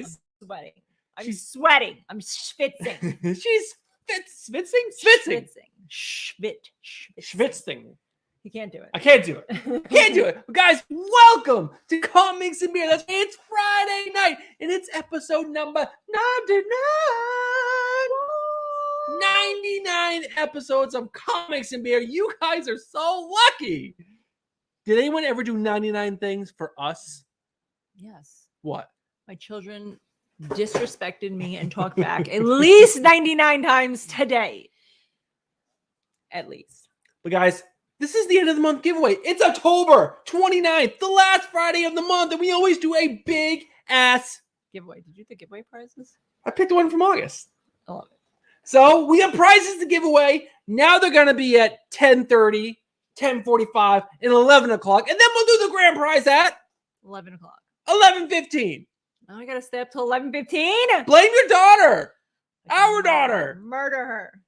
Sweating. She's sweating. I'm schwitzing. She's schwitzing. Schwitzing. You can't do it. I can't do it. Can't do it. But guys, welcome to Comics and Beer. It's Friday night, and it's episode number 99. 99 episodes of Comics and Beer. You guys are so lucky. Did anyone ever do 99 things for us? Yes. What? My children disrespected me and talked back at least 99 times today. At least. But guys, this is the end of the month giveaway. It's October 29th, the last Friday of the month, and we always do a big ass giveaway. Did you do giveaway prizes? I picked one from August. I love it. So we have prizes to give away. Now they're going to be at 10:30, 10:45, and 11 o'clock. And then we'll do the grand prize at 11 o'clock. 11:15. Now I got to stay up till 11:15. Blame your daughter. Our daughter. Murder her.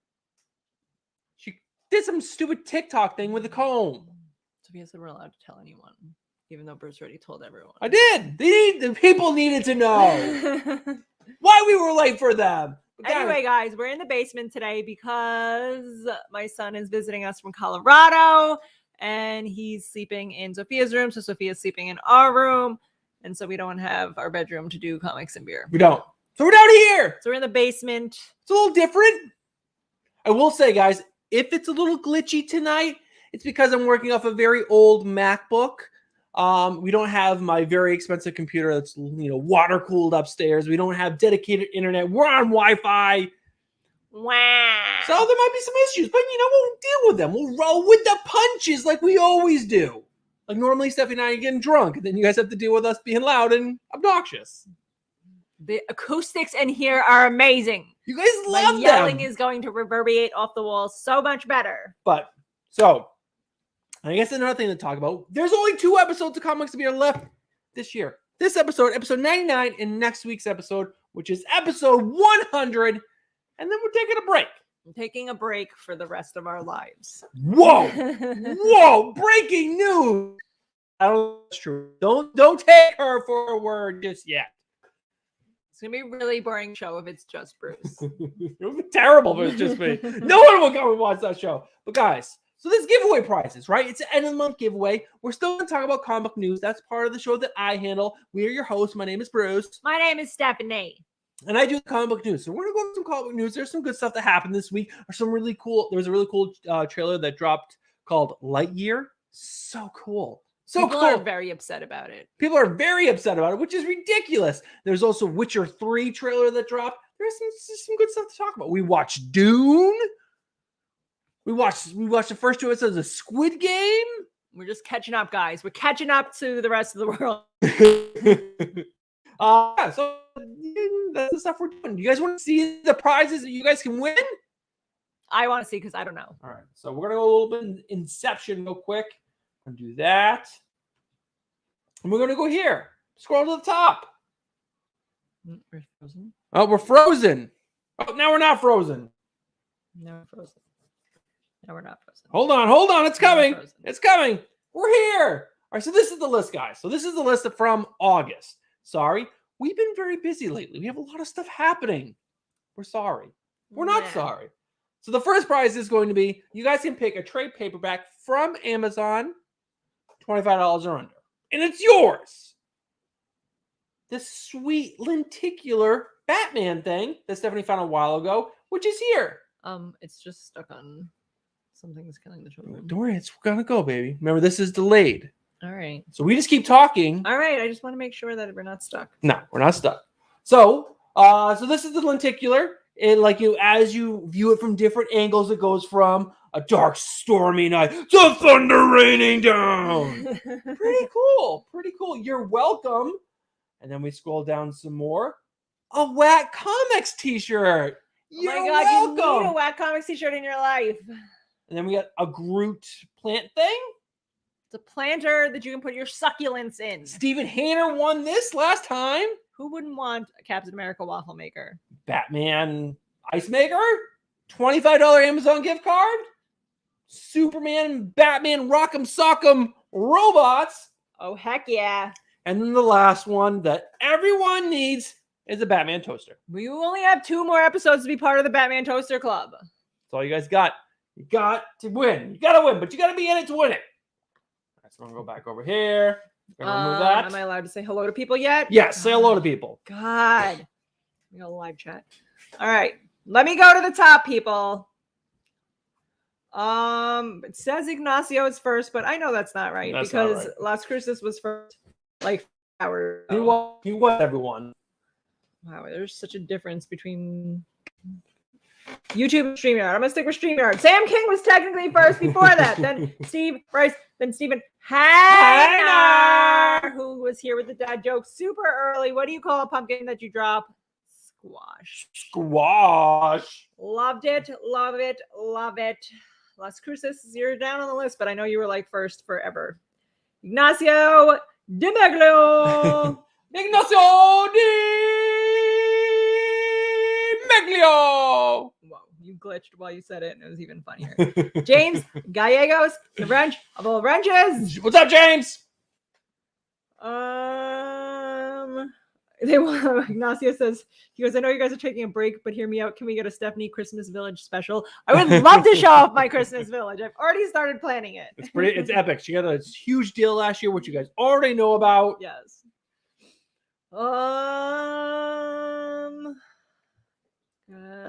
She did some stupid TikTok thing with a comb. Sophia said we're allowed to tell anyone, even though Bruce already told everyone. I did. The people needed to know why we were late for them. Anyway, guys, we're in the basement today because my son is visiting us from Colorado and he's sleeping in Sophia's room. So Sophia's sleeping in our room. And so we don't have our bedroom to do Comics and Beer. We don't. So we're down here. So we're in the basement. It's a little different. I will say, guys, if it's a little glitchy tonight, it's because I'm working off a very old MacBook. We don't have my very expensive computer that's, water cooled upstairs. We don't have dedicated internet. We're on Wi-Fi. Wow. So there might be some issues, but we'll deal with them. We'll roll with the punches like we always do. Like normally Stephanie and I are getting drunk, and then you guys have to deal with us being loud and obnoxious. The acoustics in here are amazing. You guys love My yelling them. is going to reverberate off the walls so much better. But, so, I guess another thing to talk about. There's only 2 episodes of Comics and Beer left this year. This episode 99, and next week's episode, which is episode 100. And then we're taking a break. I'm taking a break for the rest of our lives. Whoa! Whoa! Breaking news! I don't know if that's true. Don't take her for a word just yet. It's going to be a really boring show if it's just Bruce. It would be terrible if it was just me. No one will come and watch that show. But guys, so this giveaway prizes, right? It's an end of the month giveaway. We're still going to talk about comic news. That's part of the show that I handle. We are your hosts. My name is Bruce. My name is Stephanie. And I do comic book news. So we're going to go over some comic book news. There's some good stuff that happened this week. There was a really cool trailer that dropped called Lightyear. So cool. So People cool. are very upset about it. People are very upset about it, which is ridiculous. There's also Witcher 3 trailer that dropped. There's some good stuff to talk about. We watched Dune. We watched the first 2 episodes of Squid Game. We're just catching up, guys. We're catching up to the rest of the world. So that's the stuff we're doing. You guys want to see the prizes that you guys can win? I want to see because I don't know. All right. So we're going to go a little bit in Inception real quick. I'm going to do that. And we're going to go here. Scroll to the top. We're frozen. Oh, we're frozen. Oh, now we're not frozen. No, we're frozen. No, we're not frozen. Hold on. It's coming. It's coming. We're here. All right. So this is the list, guys. So this is the list from August. Sorry. We've been very busy lately. We have a lot of stuff happening. We're sorry. We're not sorry. So the first prize is going to be, you guys can pick a trade paperback from Amazon, $25 or under. And it's yours. This sweet lenticular Batman thing that Stephanie found a while ago, which is here. It's just stuck on Something's Killing the Children. Don't worry, it's gonna go, baby. Remember, this is delayed. All right. So we just keep talking. All right. I just want to make sure that we're not stuck. No, we're not stuck. So this is the lenticular. And as you view it from different angles, it goes from a dark, stormy night to thunder raining down. Pretty cool. You're welcome. And then we scroll down some more. A Whack Comics t-shirt. You're welcome. You need a Whack Comics t-shirt in your life. And then we got a Groot plant thing. It's a planter that you can put your succulents in. Steven Hanner won this last time. Who wouldn't want a Captain America waffle maker? Batman ice maker. $25 Amazon gift card. Superman, Batman, Rock'em Sock'em robots. Oh, heck yeah. And then the last one that everyone needs is a Batman toaster. We only have 2 more episodes to be part of the Batman Toaster Club. That's all you guys got. You got to win. You got to win, but you got to be in it to win it. All right, so I'm going to go back over here. I'm going to remove that. Am I allowed to say hello to people yet? Yes, say hello to people. God. We got a live chat. All right. Let me go to the top, people. It says Ignacio is first, but I know that's not right That's not because right. Las Cruces was first like hours You ago. won, everyone. Wow, there's such a difference between YouTube and StreamYard. I'm gonna stick with StreamYard. Sam King was technically first before that. Then Steve Bryce, then Stephen Hainer, who was here with the dad joke super early. What do you call a pumpkin that you drop? Squash. Squash. Loved it, love it, love it. Las Cruces, you're down on the list, but I know you were like first forever. Ignacio Di Meglio. Ignacio Di Meglio. Whoa, you glitched while you said it, and it was even funnier. James Gallegos, the French of all wrenches. What's up, James? Ignacio says, he goes, I know you guys are taking a break, but hear me out. Can we get a Stephanie Christmas Village special? I would love to show off my Christmas Village. I've already started planning it. It's epic. She got a huge deal last year, which you guys already know about. Yes. A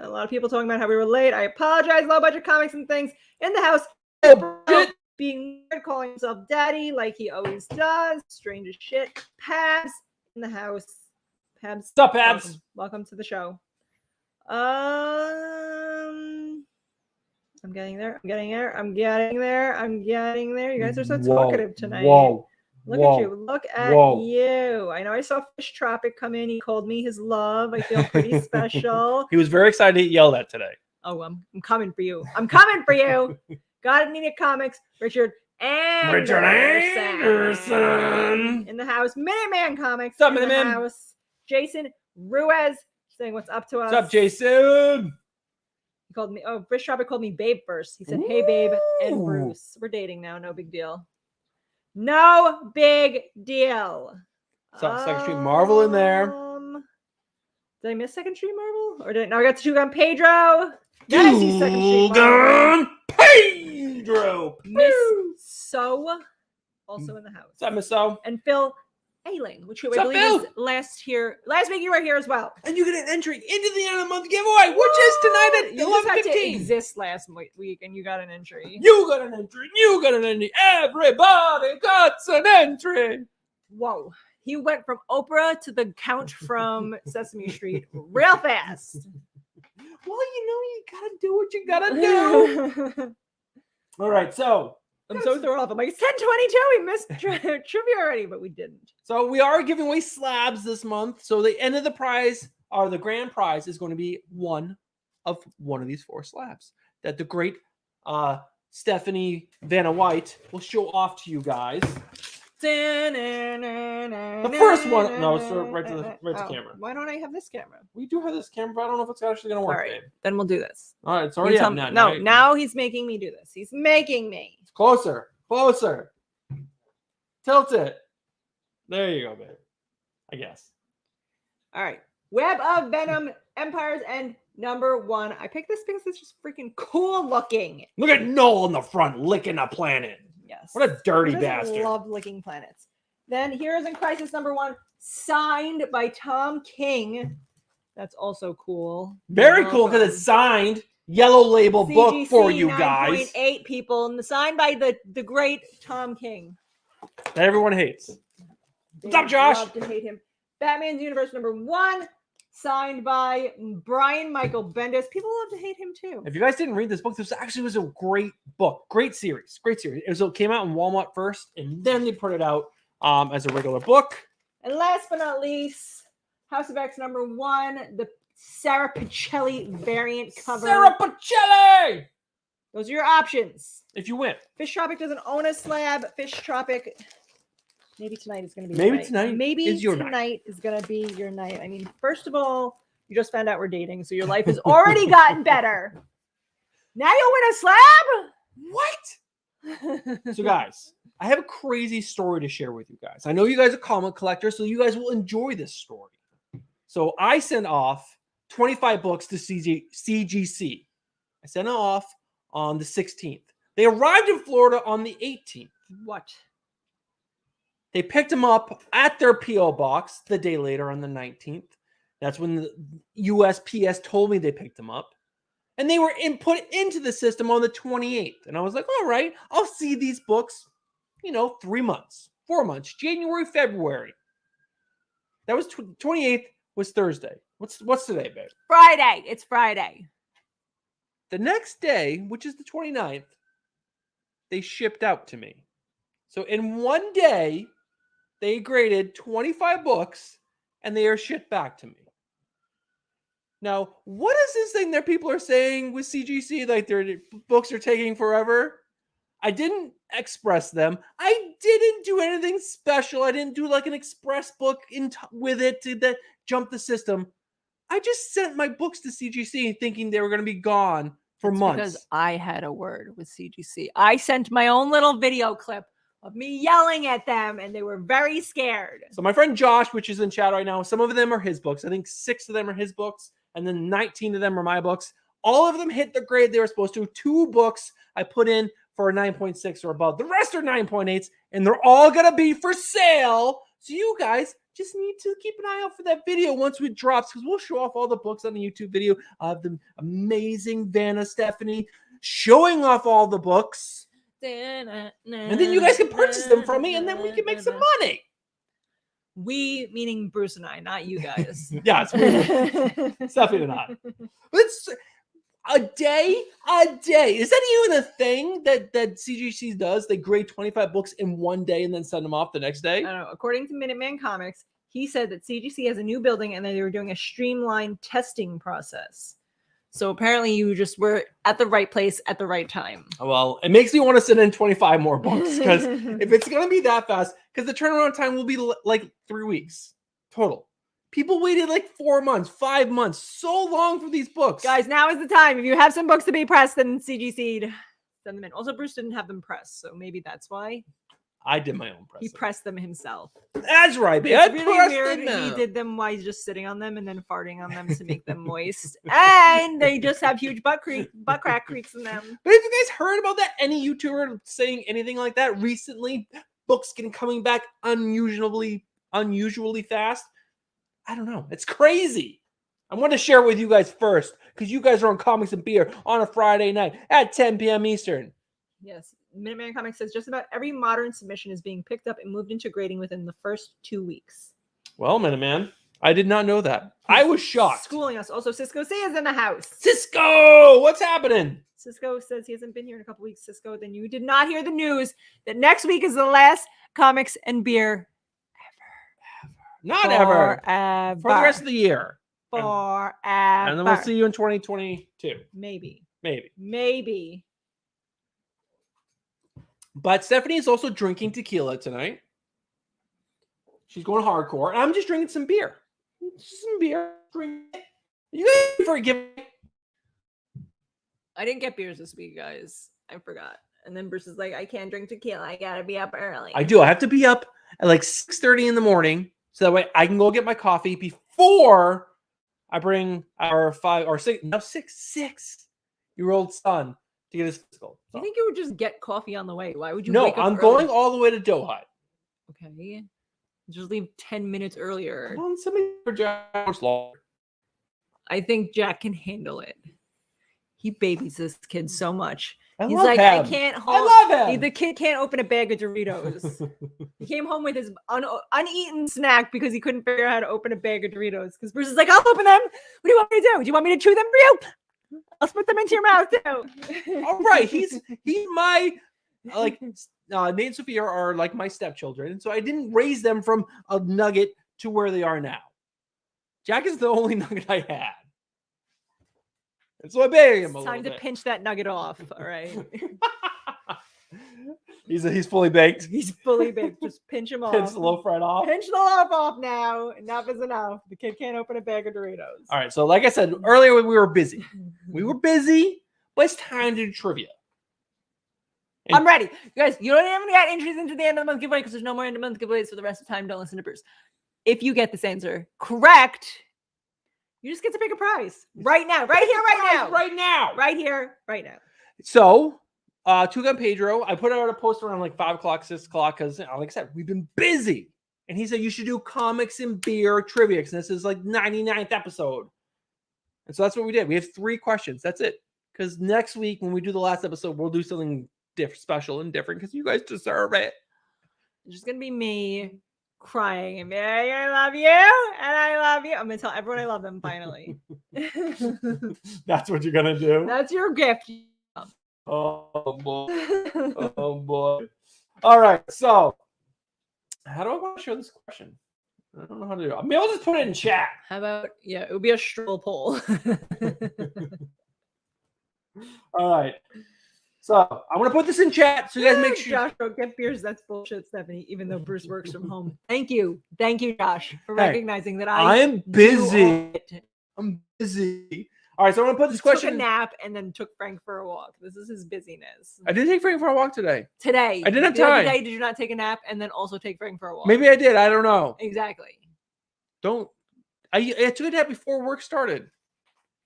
lot of people talking about how we were late. I apologize. Low budget comics and things in the house. Being weird, calling himself daddy like he always does. Strange as shit. Pabs in the house. Pabs. What's up, Pabs? Welcome to the show. I'm getting there. I'm getting there. I'm getting there. I'm getting there. You guys are so talkative tonight. Whoa. Look at you. Look at you. I know I saw Fish Tropic come in. He called me his love. I feel pretty special. He was very excited to get yelled at today. Oh, I'm coming for you. I'm coming for you. God Media Comics, Richard Anderson. In the house. Minuteman Comics. What's up, in the Minuteman? house. Jason Ruiz saying what's up to us. What's up, Jason? He called me. Oh, Fish Tropic called me Babe first. He said, "Hey, Babe," and Ooh. Bruce. We're dating now. No big deal. No big deal. What's up, Second Street Marvel in there? Did I miss Second Street Marvel? Or did I? No, I got Two-Gun Pedro. Then I see Second Street Marvel. Pedro. Miss So, also in the house. What's up, Miss So? And Phil Ailing, which I What's up, believe Phil? is last week you were here as well. And you get an entry into the end of the month giveaway, which is tonight at You just had to 11:15. exist last week, and you got an entry. You got an entry. You got an entry. Everybody got an entry. Whoa. He went from Oprah to the Count from Sesame Street real fast. Well, you gotta do what you gotta do. All right, so I'm so thrown off. I'm like, it's 10:22. We missed trivia already, but we didn't. So we are giving away slabs this month. So the end of the prize, or the grand prize, is going to be one of these 4 slabs that the great Stephanie Vanna White will show off to you guys. The first one, no, it's right to the camera. Why don't I have this camera? We do have this camera, but I don't know if it's actually going to work. All right, babe. then we'll do this. All right, it's already up now. No, now he's making me do this. He's making me. Closer. Tilt it. There you go, babe. I guess. All right. Web of Venom, Empires, and number 1. I picked this because it's just freaking cool looking. Look at Noel in the front licking a planet. Yes. What a dirty Who doesn't bastard. love licking planets. Then Heroes in Crisis number 1, signed by Tom King. That's also cool. Very cool because it's signed. Yellow label book CGC for you guys. 9.8 people, and signed by the great Tom King. That everyone hates. They What's up, Josh? Love to hate him. Batman's Universe number 1, signed by Brian Michael Bendis. People love to hate him too. If you guys didn't read this book, this actually was a great book. Great series. It came out in Walmart first, and then they put it out as a regular book. And last but not least, House of X number 1, the Sarah Pacelli variant cover. Sarah Pacelli! Those are your options. If you win. Fish Tropic doesn't own a slab. Fish Tropic. Maybe tonight is going to be Maybe your night. tonight Maybe is your tonight is going to be your night. I mean, first of all, you just found out we're dating, so your life has already gotten better. Now you'll win a slab? What? So, guys, I have a crazy story to share with you guys. I know you guys are comic collectors, so you guys will enjoy this story. So I sent off 25 books to CGC. I sent it off on the 16th. They arrived in Florida on the 18th. What? They picked them up at their P.O. box the day later on the 19th. That's when the USPS told me they picked them up. And they were put into the system on the 28th. And I was like, all right, I'll see these books, 3 months, 4 months, January, February. That was 28th was Thursday. What's today, babe? Friday. It's Friday. The next day, which is the 29th, they shipped out to me. So in one day, they graded 25 books and they are shipped back to me. Now, what is this thing that people are saying with CGC? Like their books are taking forever? I didn't express them. I didn't do anything special. I didn't do like an express book with it to jump the system. I just sent my books to CGC thinking they were going to be gone for months. Because I had a word with CGC. I sent my own little video clip of me yelling at them, and they were very scared. So my friend Josh, which is in chat right now, some of them are his books. I think 6 of them are his books, and then 19 of them are my books. All of them hit the grade they were supposed to. 2 books I put in for a 9.6 or above. The rest are 9.8s, and they're all going to be for sale. So you guys just need to keep an eye out for that video once it drops, because we'll show off all the books on the YouTube video of the amazing Vanna Stephanie showing off all the books. And then you guys can purchase them from me, and then we can make some money. We, meaning Bruce and I, not you guys. Yeah, it's Stephanie not. But it's a day. Is that even a thing that CGC does? They grade 25 books in one day and then send them off the next day? I don't know. According to Minuteman Comics, he said that CGC has a new building and that they were doing a streamlined testing process. So apparently you just were at the right place at the right time. Well, it makes me want to send in 25 more books, because if it's going to be that fast, because the turnaround time will be like 3 weeks total. People waited like 4 months, 5 months, so long for these books. Guys, now is the time. If you have some books to be pressed, then CGC'd send them in. Also, Bruce didn't have them pressed, so maybe that's why. I did my own press. He pressed them himself. That's right, babe. It's really weird. He did them while he's just sitting on them and then farting on them to make them moist. And they just have huge butt crack creaks in them. But have you guys heard about that? Any YouTuber saying anything like that recently? Books coming back unusually fast? I don't know. It's crazy. I want to share it with you guys first, because you guys are on Comics and Beer on a Friday night at 10 p.m. Eastern. Yes. Minuteman Comics says just about every modern submission is being picked up and moved into grading within the first 2 weeks. Well, Minuteman, I did not know that. I was shocked. Schooling us. Also, Cisco C is in the house. Cisco, what's happening? Cisco says he hasn't been here in a couple weeks. Cisco, then you did not hear the news that next week is the last Comics and Beer Not ever. Forever. For the rest of the year. Forever. And then we'll see you in 2022. Maybe. But Stephanie is also drinking tequila tonight. She's going hardcore. And I'm just drinking some beer. Just some beer. Drink it. You guys forgive me. I didn't get beers this week, guys. I forgot. And then Bruce is like, I can't drink tequila. I gotta be up early. I do. I have to be up at like 6:30 in the morning, so that way I can go get my coffee before I bring our 6-year-old son to get his physical. You think you would just get coffee on the way? Why would you? No, wake up I'm early? going all the way to Doe Hut. Okay. Just leave 10 minutes earlier. Come on, somebody for Josh Law. I think Jack can handle it. He babies this kid so much. I He's love like, him. I can't hold. I love him. The kid can't open a bag of Doritos. He came home with his uneaten snack because he couldn't figure out how to open a bag of Doritos. Because Bruce is like, I'll open them. What do you want me to do? Do you want me to chew them for you? I'll spit them into your mouth too. All right, he's my Nate and Sophia are like my stepchildren, and so I didn't raise them from a nugget to where they are now. Jack is the only nugget I had. And so I beg him a little Time to bit. pinch that nugget off. All right. He's fully baked. He's fully baked. Just pinch him off. Pinch the loaf right off. Pinch the loaf off now. Enough is enough. The kid can't open a bag of Doritos. All right. So, like I said earlier, we were busy. We were busy, but it's time to do trivia. I'm ready. You guys, you don't even get entries into the end of the month giveaway because there's no more end of the month giveaways for the rest of the time. Don't listen to Bruce. If you get this answer correct, You just get to pick a prize right now, right here, right now, right now. right here, right now. So, Tugan Pedro, I put out a post around like 5 o'clock, 6 o'clock, because like I said, we've been busy. And he said, you should do comics and beer trivia, because this is like 99th episode. And so that's what we did. We have 3 questions. That's it. Because next week, when we do the last episode, we'll do something special and different, because you guys deserve it. It's just going to be me crying and be like, I love you, and I love you. I'm going to tell everyone I love them, finally. That's what you're going to do? That's your gift. Oh, boy. Oh, boy. All right. So, how do I want to show this question? I don't know how to do it. Maybe I'll just put it in chat. How about, it would be a straw poll. All right. So, I'm going to put this in chat so you guys make sure. Josh wrote, get beers. That's bullshit, Stephanie, even though Bruce works from home. Thank you. Thank you, Josh, for recognizing that I am busy. I'm busy. All right, so I'm going to put this question. Took a nap and then took Frank for a walk. This is his busyness. I did take Frank for a walk today. Today. I didn't have time. Today, did you not take a nap and then also take Frank for a walk? Maybe I did. I don't know. Exactly. I took a nap before work started.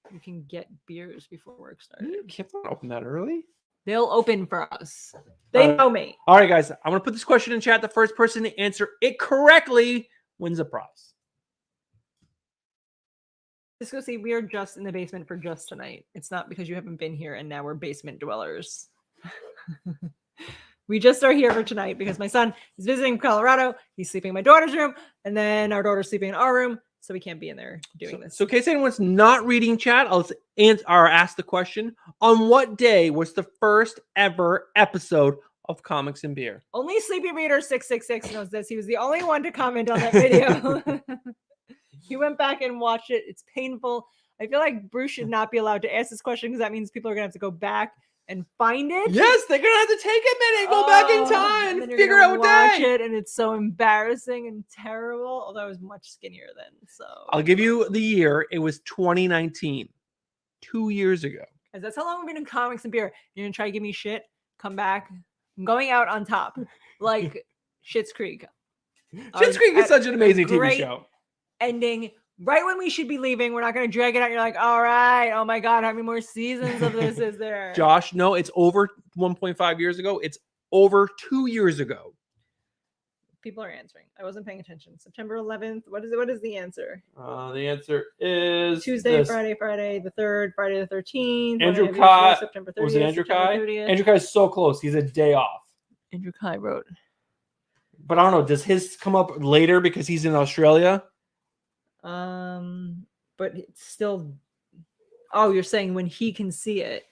You can get beers before work started. You can't open that early. They'll open for us. They know me. All right, guys. I'm going to put this question in chat. The first person to answer it correctly wins a prize. Just go see, we are just in the basement for just tonight. It's not because you haven't been here and now we're basement dwellers. We just are here for tonight because my son is visiting Colorado. He's sleeping in my daughter's room, and then our daughter's sleeping in our room, so we can't be in there doing this. So in case anyone's not reading chat, I'll ask the question. On what day was the first ever episode of Comics and Beer? Only Sleepy Reader 666 knows this. He was the only one to comment on that video. He went back and watched it. It's painful. I feel like Bruce should not be allowed to ask this question because that means people are going to have to go back and find it. Yes, they're going to have to take a minute, go back in time, and figure out what day. And it's so embarrassing and terrible, although I was much skinnier then. So I'll give you the year. It was 2019, 2 years ago. Because that's how long we've been in Comics and Beer. You're going to try to give me shit? Come back. I'm going out on top. Like Schitt's Creek. Schitt's Creek is such an amazing TV show. Ending right when we should be leaving. We're not going to drag it out. You're like, all right. Oh my God. How many more seasons of this is there? Josh, no, it's over 1.5 years ago. It's over 2 years ago. People are answering. I wasn't paying attention. September 11th. What is the answer? The answer is Tuesday, Friday the 3rd, Friday the 13th. Andrew Kai. September 30th. Was it Andrew Kai? 30th. Andrew Kai is so close. He's a day off. Andrew Kai wrote. But I don't know. Does his come up later because he's in Australia? But it's still. Oh, you're saying when he can see it,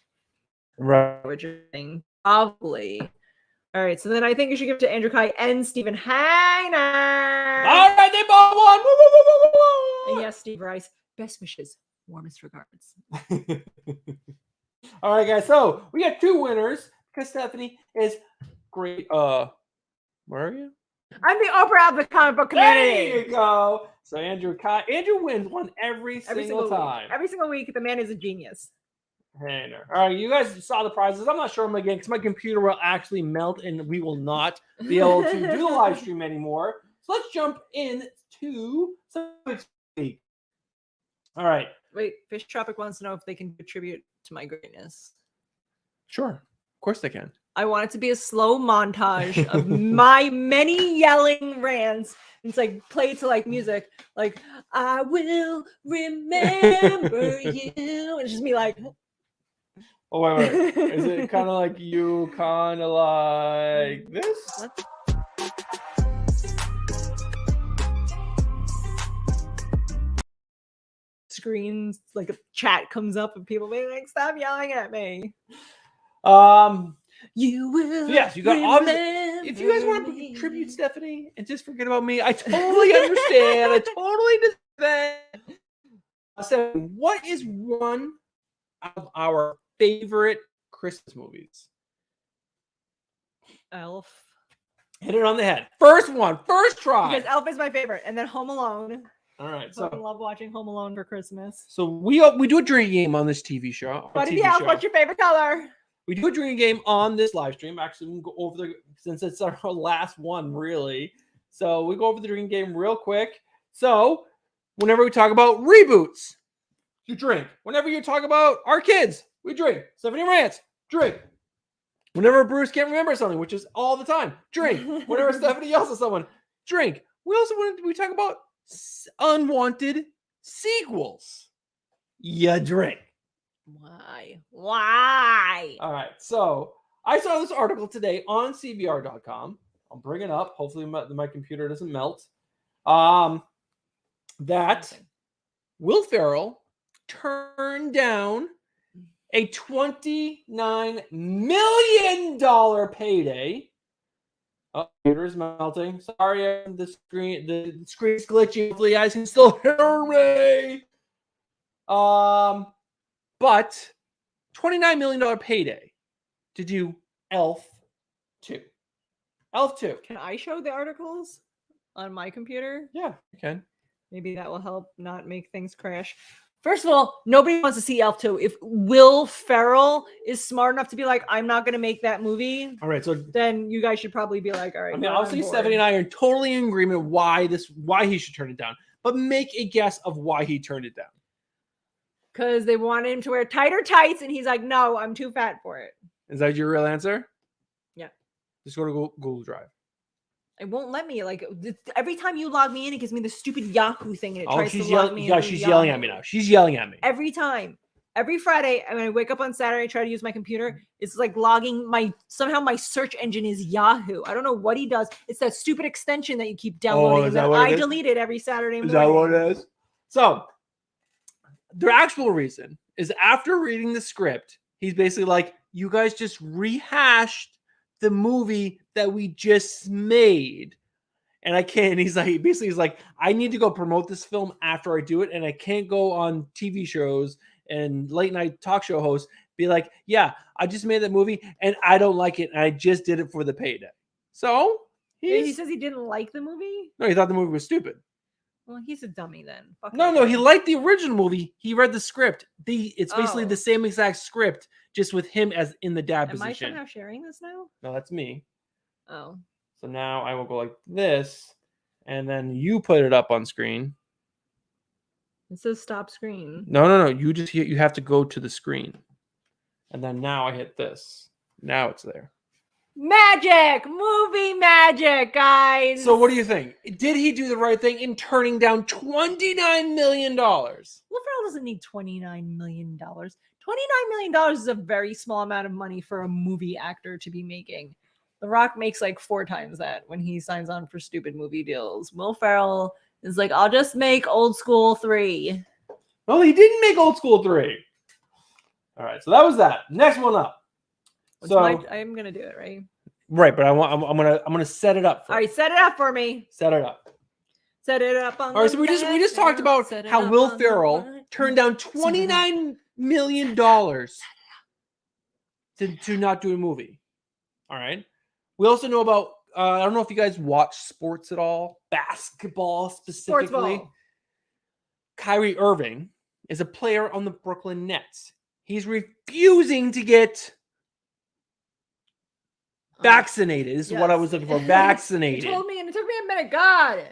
right? What you're saying, probably. All right, so then I think you should give it to Andrew Kai and Stephen Heiner. All right, they both won. Woo, woo, woo, woo, woo. And yes, Steve Rice. Best wishes, warmest regards. All right, guys. So we got 2 winners because Stephanie is great. Where are you? I'm the Oprah of the comic book community. There you go. So Andrew wins one every single time. Week. Every single week, the man is a genius. All right, you guys saw the prizes. I'm not showing them again because my computer will actually melt and we will not be able to do the live stream anymore. So let's jump in to some week. All right. Wait, Fish Tropic wants to know if they can contribute to my greatness. Sure. Of course they can. I want it to be a slow montage of my many yelling rants. It's like played to like music, like I will remember you. And it's just me like. Oh wait. Is it kind of like you, kind of like this? Screens like a chat comes up and people being like, "Stop yelling at me." You will. Yes, you got. If you guys want to contribute, Stephanie, and just forget about me, I totally understand. I totally understand. So, what is one of our favorite Christmas movies? Elf. Hit it on the head. First one, first try. Because Elf is my favorite, and then Home Alone. All right, so I love watching Home Alone for Christmas. So we do a drinking game on this TV show. What what's your favorite color? We do a drinking game on this live stream. Actually, we can go over since it's our last one, really. So we go over the drinking game real quick. So whenever we talk about reboots, you drink. Whenever you talk about our kids, we drink. Stephanie rants, drink. Whenever Bruce can't remember something, which is all the time, drink. Whenever Stephanie yells at someone, drink. We talk about unwanted sequels. You drink. Why? All right. So I saw this article today on CBR.com. I'll bring it up. Hopefully my computer doesn't melt. That Will Ferrell turned down a $29 million payday. Oh, computer is melting. Sorry, the screen's glitchy. Hopefully, you guys can still hear me. But $29 million payday to do Elf 2. Elf 2. Can I show the articles on my computer? Yeah, you can. Maybe that will help not make things crash. First of all, nobody wants to see Elf 2. If Will Ferrell is smart enough to be like, I'm not going to make that movie, all right, so then you guys should probably be like, all right. I mean, obviously, Stephanie and I are totally in agreement why he should turn it down. But make a guess of why he turned it down. Because they wanted him to wear tighter tights, and he's like, no, I'm too fat for it. Is that your real answer? Yeah. Just go to Google Drive. It won't let me. Like every time you log me in, it gives me the stupid Yahoo thing, and it tries to she's log me in. Yeah, she's yelling at me now. She's yelling at me. Every time. Every Friday, when I wake up on Saturday, I try to use my computer. It's like logging somehow my search engine is Yahoo. I don't know what he does. It's that stupid extension that you keep downloading. Is that that what I it is? delete it every Saturday morning. Is that what it is? So the actual reason is after reading the script, he's basically like, you guys just rehashed the movie that we just made. And I can't. He's like, I need to go promote this film after I do it. And I can't go on TV shows and late night talk show hosts be like, yeah, I just made that movie and I don't like it. And I just did it for the payday. So he says he didn't like the movie? No, he thought the movie was stupid. Well, he's a dummy then. Fuck No, he liked the original movie. He read the script. It's basically Oh. the same exact script, just with him as in the dad Am position. I somehow sharing this now? No, that's me. Oh. So now I will go like this, and then you put it up on screen. It says stop screen. No. You have to go to the screen, and then now I hit this. Now it's there. Magic! Movie magic, guys! So what do you think? Did he do the right thing in turning down $29 million? Will Ferrell doesn't need $29 million. $29 million is a very small amount of money for a movie actor to be making. The Rock makes like 4 times that when he signs on for stupid movie deals. Will Ferrell is like, I'll just make Old School 3. No, he didn't make Old School 3. All right, so that was that. Next one up. I'm gonna do it, right? Right, but I'm gonna set it up. All right, set it up for me. Set it up. Set it up on. All right, so we just talked about how Will Ferrell turned down $29 million to not do a movie. All right. We also know about I don't know if you guys watch sports at all, basketball specifically. Sports. Kyrie Irving is a player on the Brooklyn Nets. He's refusing to get vaccinated. This is what I was looking for. Vaccinated. You told me, and it took me a minute. God.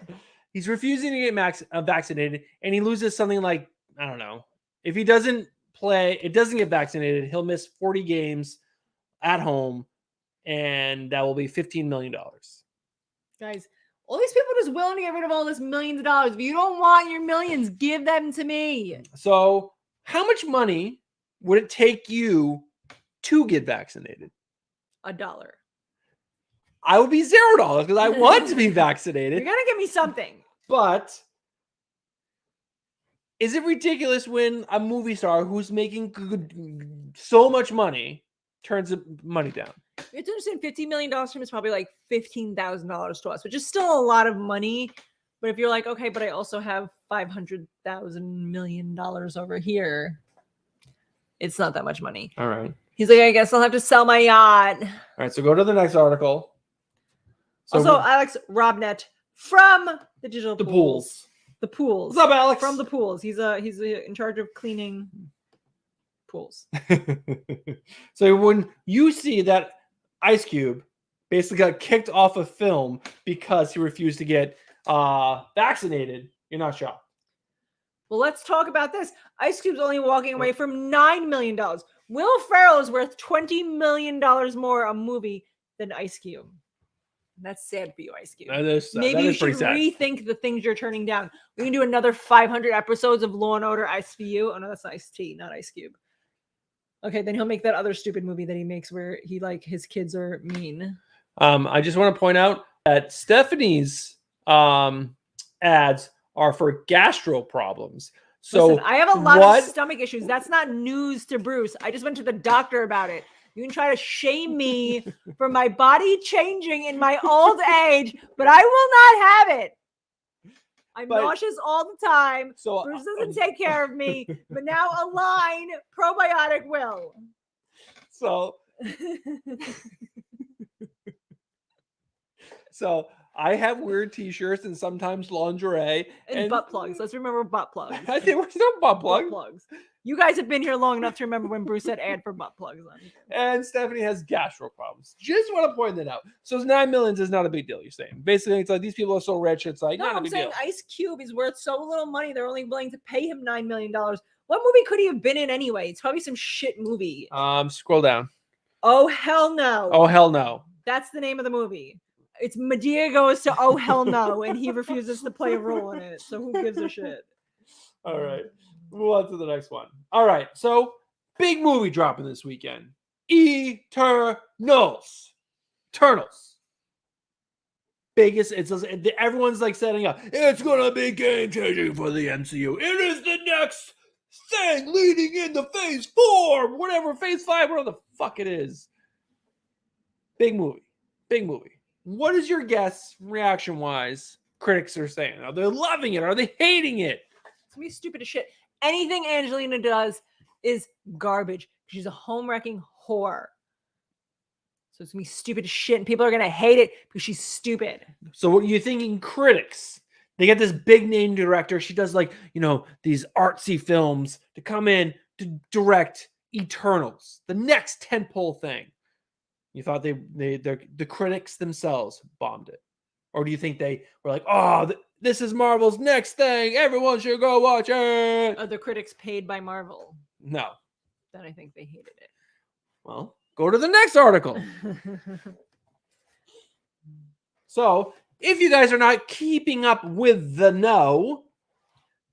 He's refusing to get vaccinated, and he loses something like, I don't know. If he doesn't get vaccinated, he'll miss 40 games at home, and that will be $15 million. Guys, all these people are just willing to get rid of all this millions of dollars. If you don't want your millions, give them to me. So how much money would it take you to get vaccinated? $1. I would be $0 because I want to be vaccinated. You're gonna give me something. But is it ridiculous when a movie star who's making so much money turns the money down? It's interesting. $15 million to him is probably like $15,000 to us, which is still a lot of money. But if you're like, okay, but I also have $500,000 million over here, it's not that much money. All right. He's like, I guess I'll have to sell my yacht. All right. So go to the next article. So also, Alex Robnet from the Digital the Pools. pools. The pools. What's up, Alex? From the pools. He's in charge of cleaning pools. So when you see that Ice Cube basically got kicked off of film because he refused to get vaccinated, you're not shocked. Well, let's talk about this. Ice Cube's only walking away from $9 million. Will Ferrell is worth $20 million more a movie than Ice Cube. That's sad for you, Ice Cube. Maybe you should rethink the things you're turning down. We can do another 500 episodes of Law and Order ICE. Oh no, that's Ice-T, not Ice Cube. Okay, then he'll make that other stupid movie that he makes where he his kids are mean. I just want to point out that Stephanie's ads are for gastro problems. So listen, I have a lot of stomach issues. That's not news to Bruce. I just went to the doctor about it. You can try to shame me for my body changing in my old age, but I will not have it. I'm nauseous all the time. So Bruce doesn't take care of me, but now Align probiotic will. So I have weird t-shirts and sometimes lingerie. And butt plugs. Let's remember butt plugs. I think we're still butt plugs. You guys have been here long enough to remember when Bruce said ad for butt plugs on. And Stephanie has gastro problems. Just want to point that out. So $9 million is not a big deal, you're saying. Basically, it's like these people are so rich, it's like not a big deal. Ice Cube is worth so little money, they're only willing to pay him $9 million. What movie could he have been in anyway? It's probably some shit movie. Scroll down. Oh, hell no. Oh, hell no. That's the name of the movie. It's Madea goes to Oh Hell No, and he refuses to play a role in it. So who gives a shit? All right. Move on to the next one. All right. So big movie dropping this weekend. Eternals. Biggest. Everyone's like setting up. It's gonna be game changing for the MCU. It is the next thing leading into Phase 4, whatever Phase 5, whatever the fuck it is. Big movie. What is your guess, reaction-wise, critics are saying? Are they loving it? Are they hating it? It's gonna be stupid as shit. Anything Angelina does is garbage. She's a home-wrecking whore. So it's gonna be stupid as shit, and people are gonna hate it because she's stupid. So what are you thinking, critics? They get this big-name director. She does these artsy films to come in to direct Eternals, the next tentpole thing. You thought the critics themselves bombed it? Or do you think they were like, oh, this is Marvel's next thing. Everyone should go watch it. Are the critics paid by Marvel? No. Then I think they hated it. Well, go to the next article. So, if you guys are not keeping up with the know.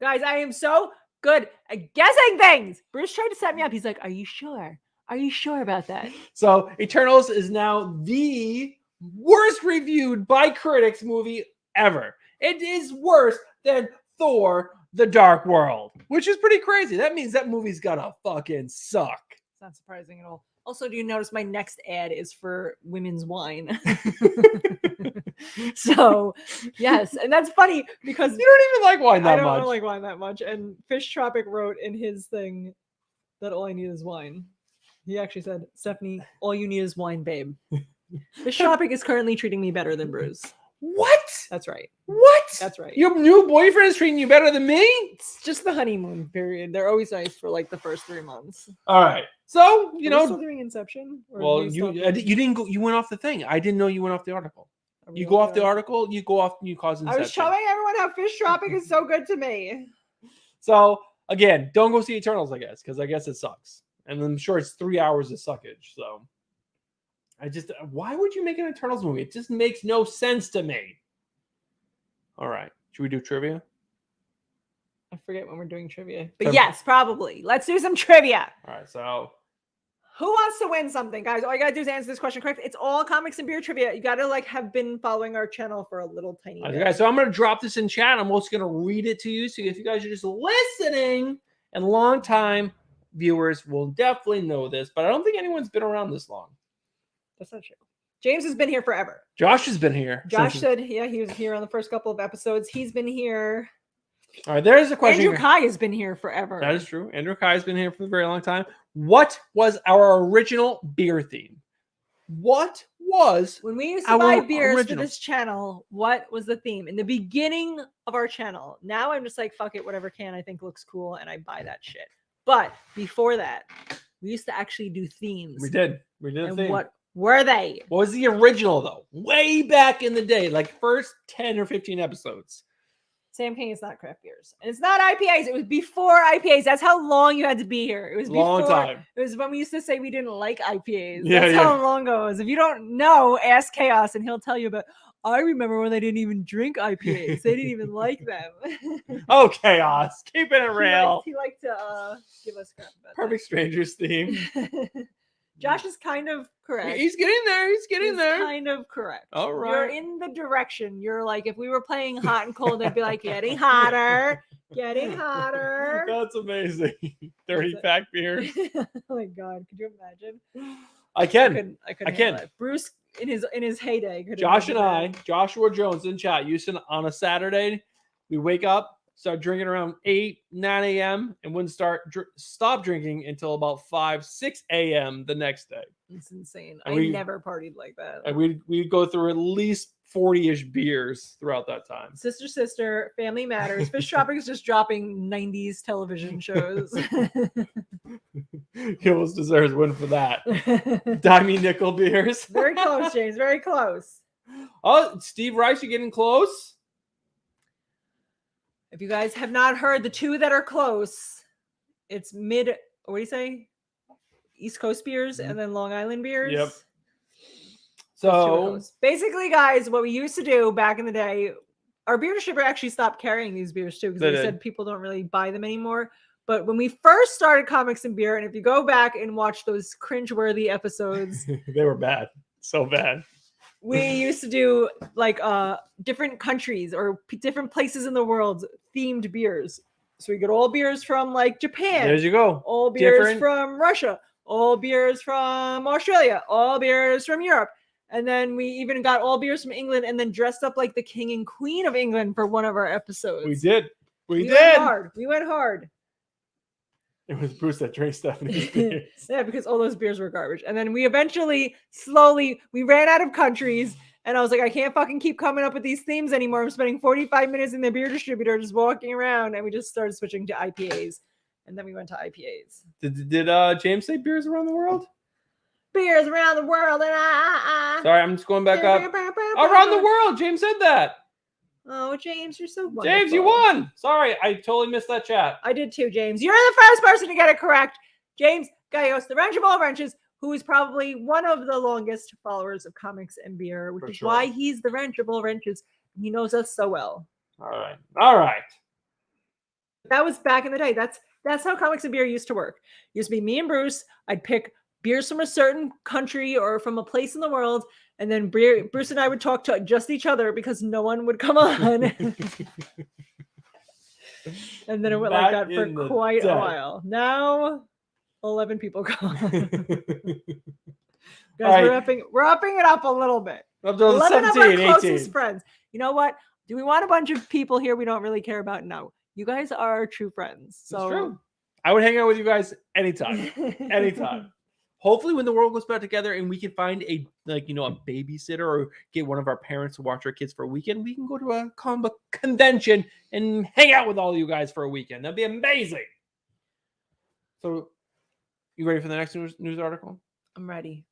Guys, I am so good at guessing things. Bruce tried to set me up. He's like, are you sure? Are you sure about that? So Eternals is now the worst reviewed by critics movie ever. It is worse than Thor: The Dark World, which is pretty crazy. That means that movie's gotta fucking suck. It's not surprising at all. Also, do you notice my next ad is for women's wine? So, yes. And that's funny because you don't even like wine that much. I don't like wine that much. And Fish Tropic wrote in his thing that all I need is wine. He actually said, Stephanie, all you need is wine, babe. Fish Tropic is currently treating me better than Bruce. What? That's right. What? That's right. Your new boyfriend is treating you better than me? It's just the honeymoon period. They're always nice for the first 3 months. All right. So, Are we still doing Inception? Well, you didn't go. You went off the thing. I didn't know you went off the article. You go off the article. You go off and you cause Inception. I was showing everyone how Fish Tropic is so good to me. So again, don't go see Eternals, I guess, because I guess it sucks. And I'm sure it's 3 hours of suckage. So why would you make an Eternals movie? It just makes no sense to me. All right. Should we do trivia? I forget when we're doing trivia. But yes, probably. Let's do some trivia. All right. So who wants to win something, guys? All you gotta do is answer this question correct. It's all comics and beer trivia. You gotta have been following our channel for a little tiny bit. Okay, so I'm gonna drop this in chat. I'm also gonna read it to you. So if you guys are just listening and long time viewers will definitely know this, but I don't think anyone's been around this long. That's not true. James has been here forever. Josh has been here. Josh said, yeah, he was here on the first couple of episodes. He's been here. All right, there's a question. Andrew Kai has been here forever. That is true. Andrew Kai has been here for a very long time. What was our original beer theme? What was when we used to buy beers for this channel? What was the theme in the beginning of our channel? Now I'm just like, fuck it, whatever can I think looks cool, and I buy that shit. But before that, we used to actually do themes. We did. And what were they? What was the original though? Way back in the day, like first 10 or 15 episodes. Sam King is not craft beers. And it's not IPAs. It was before IPAs. That's how long you had to be here. It was Long before, time. It was when we used to say we didn't like IPAs. Yeah, That's yeah. how long ago it was. If you don't know, ask Chaos and he'll tell you about. I remember when they didn't even drink IPAs. They didn't even like them. Oh, Chaos. Keeping it real. He liked to give us crap about Perfect Strangers theme. that. Josh is kind of correct. He's getting there. He's getting He's there. kind of correct. All You're right. in the direction. You're like, if we were playing hot and cold, I'd be like, getting hotter, getting hotter. That's amazing. 30-pack beers. Oh my god, could you imagine? I can. I couldn't I can. handle it. Bruce in his heyday. Could've Josh done and that. I, Joshua Jones in chat, Houston, on a Saturday, we wake up, start drinking around 8, 9 a.m. and wouldn't stop drinking until about 5, 6 a.m. the next day. It's insane. And I never partied like that. And we'd go through at least 40-ish behe throughout that time. Sister, Family Matters. Fish Shopping is just dropping 90s television shows. He almost deserves a win for that. Dimey nickel beers. Very close, James. Very close. Oh, Steve Rice, you getting close? If you guys have not heard the two that are close, it's what do you say? East Coast beers and then Long Island beers. Yep. Those two are So close. Basically, guys, what we used to do back in the day, our beer distributor actually stopped carrying these beers too because They they did. said people don't really buy them anymore. But when we first started Comics and Beer, and if you go back and watch those cringeworthy episodes, they were bad. So bad. we used to do like different countries or different places in the world themed beers. So we get all beers from like Japan, There you go. all beers Different- from Russia, all beers from Australia, all beers from Europe. And then we even got all beers from England and then dressed up like the king and queen of England for one of our episodes. We did. We went did. hard. We went hard. It was Bruce that drank Stephanie's beers. Yeah, because all those beers were garbage. And then we eventually, slowly, we ran out of countries. And I was like, I can't fucking keep coming up with these themes anymore. I'm spending 45 minutes in the beer distributor just walking around. And we just started switching to IPAs. And then we went to IPAs. Did James say beers around the world? Beers around the world. And Sorry, I'm just going back up. Around the world. James said that. Oh, James, you're so wonderful. James, you won. Sorry, I totally missed that chat. I did too, James. You're the first person to get it correct. James Gallegos, the wrench of all wrenches, who is probably one of the longest followers of Comics and Beer, which For is sure. why he's the wrench of all wrenches. He knows us so well. All right. All right. That was back in the day. That's how Comics and Beer used to work. It used to be me and Bruce. I'd pick beers from a certain country or from a place in the world, and then Bruce and I would talk to just each other because no one would come on. And then it went like Back that for in the quite day. a while. Now, 11 people come on. Guys, right. we're upping it up a little bit. Up to 11 of our 17, closest 18. friends. You know what? Do we want a bunch of people here we don't really care about? No. You guys are our true friends. So That's true. I would hang out with you guys anytime. Anytime. Hopefully when the world goes back together and we can find a babysitter or get one of our parents to watch our kids for a weekend, we can go to a comic book convention and hang out with all you guys for a weekend. That'd be amazing. So you ready for the next news article? I'm ready.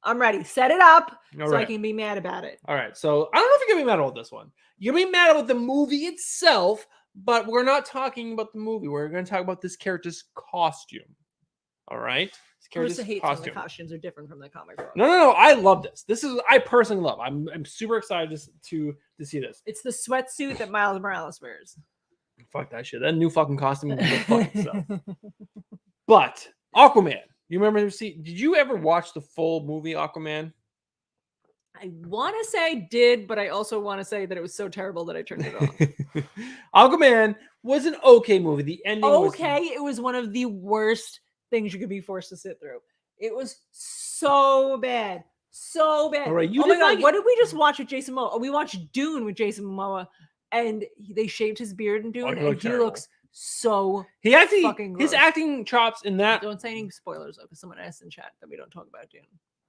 Set it up All so I right. can be mad about it. All right. So I don't know if you're gonna be mad about this one. You're gonna be mad about the movie itself, but we're not talking about the movie. We're gonna talk about this character's costume. All right. This character's Bruce hates when the costumes are different from the comic book. No. I love this. This is I personally love. I'm super excited to see this. It's the sweatsuit that Miles Morales wears. Fuck that shit. That new fucking costume is the fucking stuff. But Aquaman. You remember did you ever watch the full movie Aquaman? I want to say I did, but I also want to say that it was so terrible that I turned it off. Aquaman was an okay movie. The ending was Okay, it was one of the worst things you could be forced to sit through. It was so bad. So bad. All right, you oh my did god, not get- what did we just watch with Jason Momoa? Oh, we watched Dune with Jason Momoa, and they shaved his beard in Dune, he and looked he terrible. looks so. He actually fucking his gross. acting chops in that. Don't say any spoilers though, because someone asked in chat that we don't talk about Dune.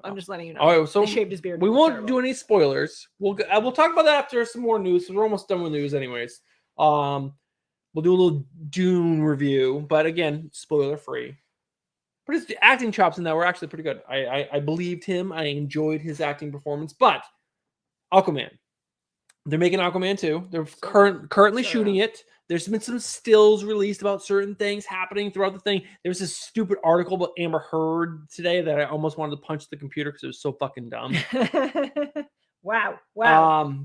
I'm just letting you know. All right, so They shaved his beard. we It won't looked do any spoilers. We'll talk about that after some more news. So we're almost done with news, anyways. We'll do a little Dune review, but again, spoiler free. But his acting chops in that were actually pretty good. I believed him. I enjoyed his acting performance. But Aquaman, they're making Aquaman 2. They're currently So- shooting it. There's been some stills released about certain things happening throughout the thing. There was this stupid article about Amber Heard today that I almost wanted to punch the computer because it was so fucking dumb. Wow.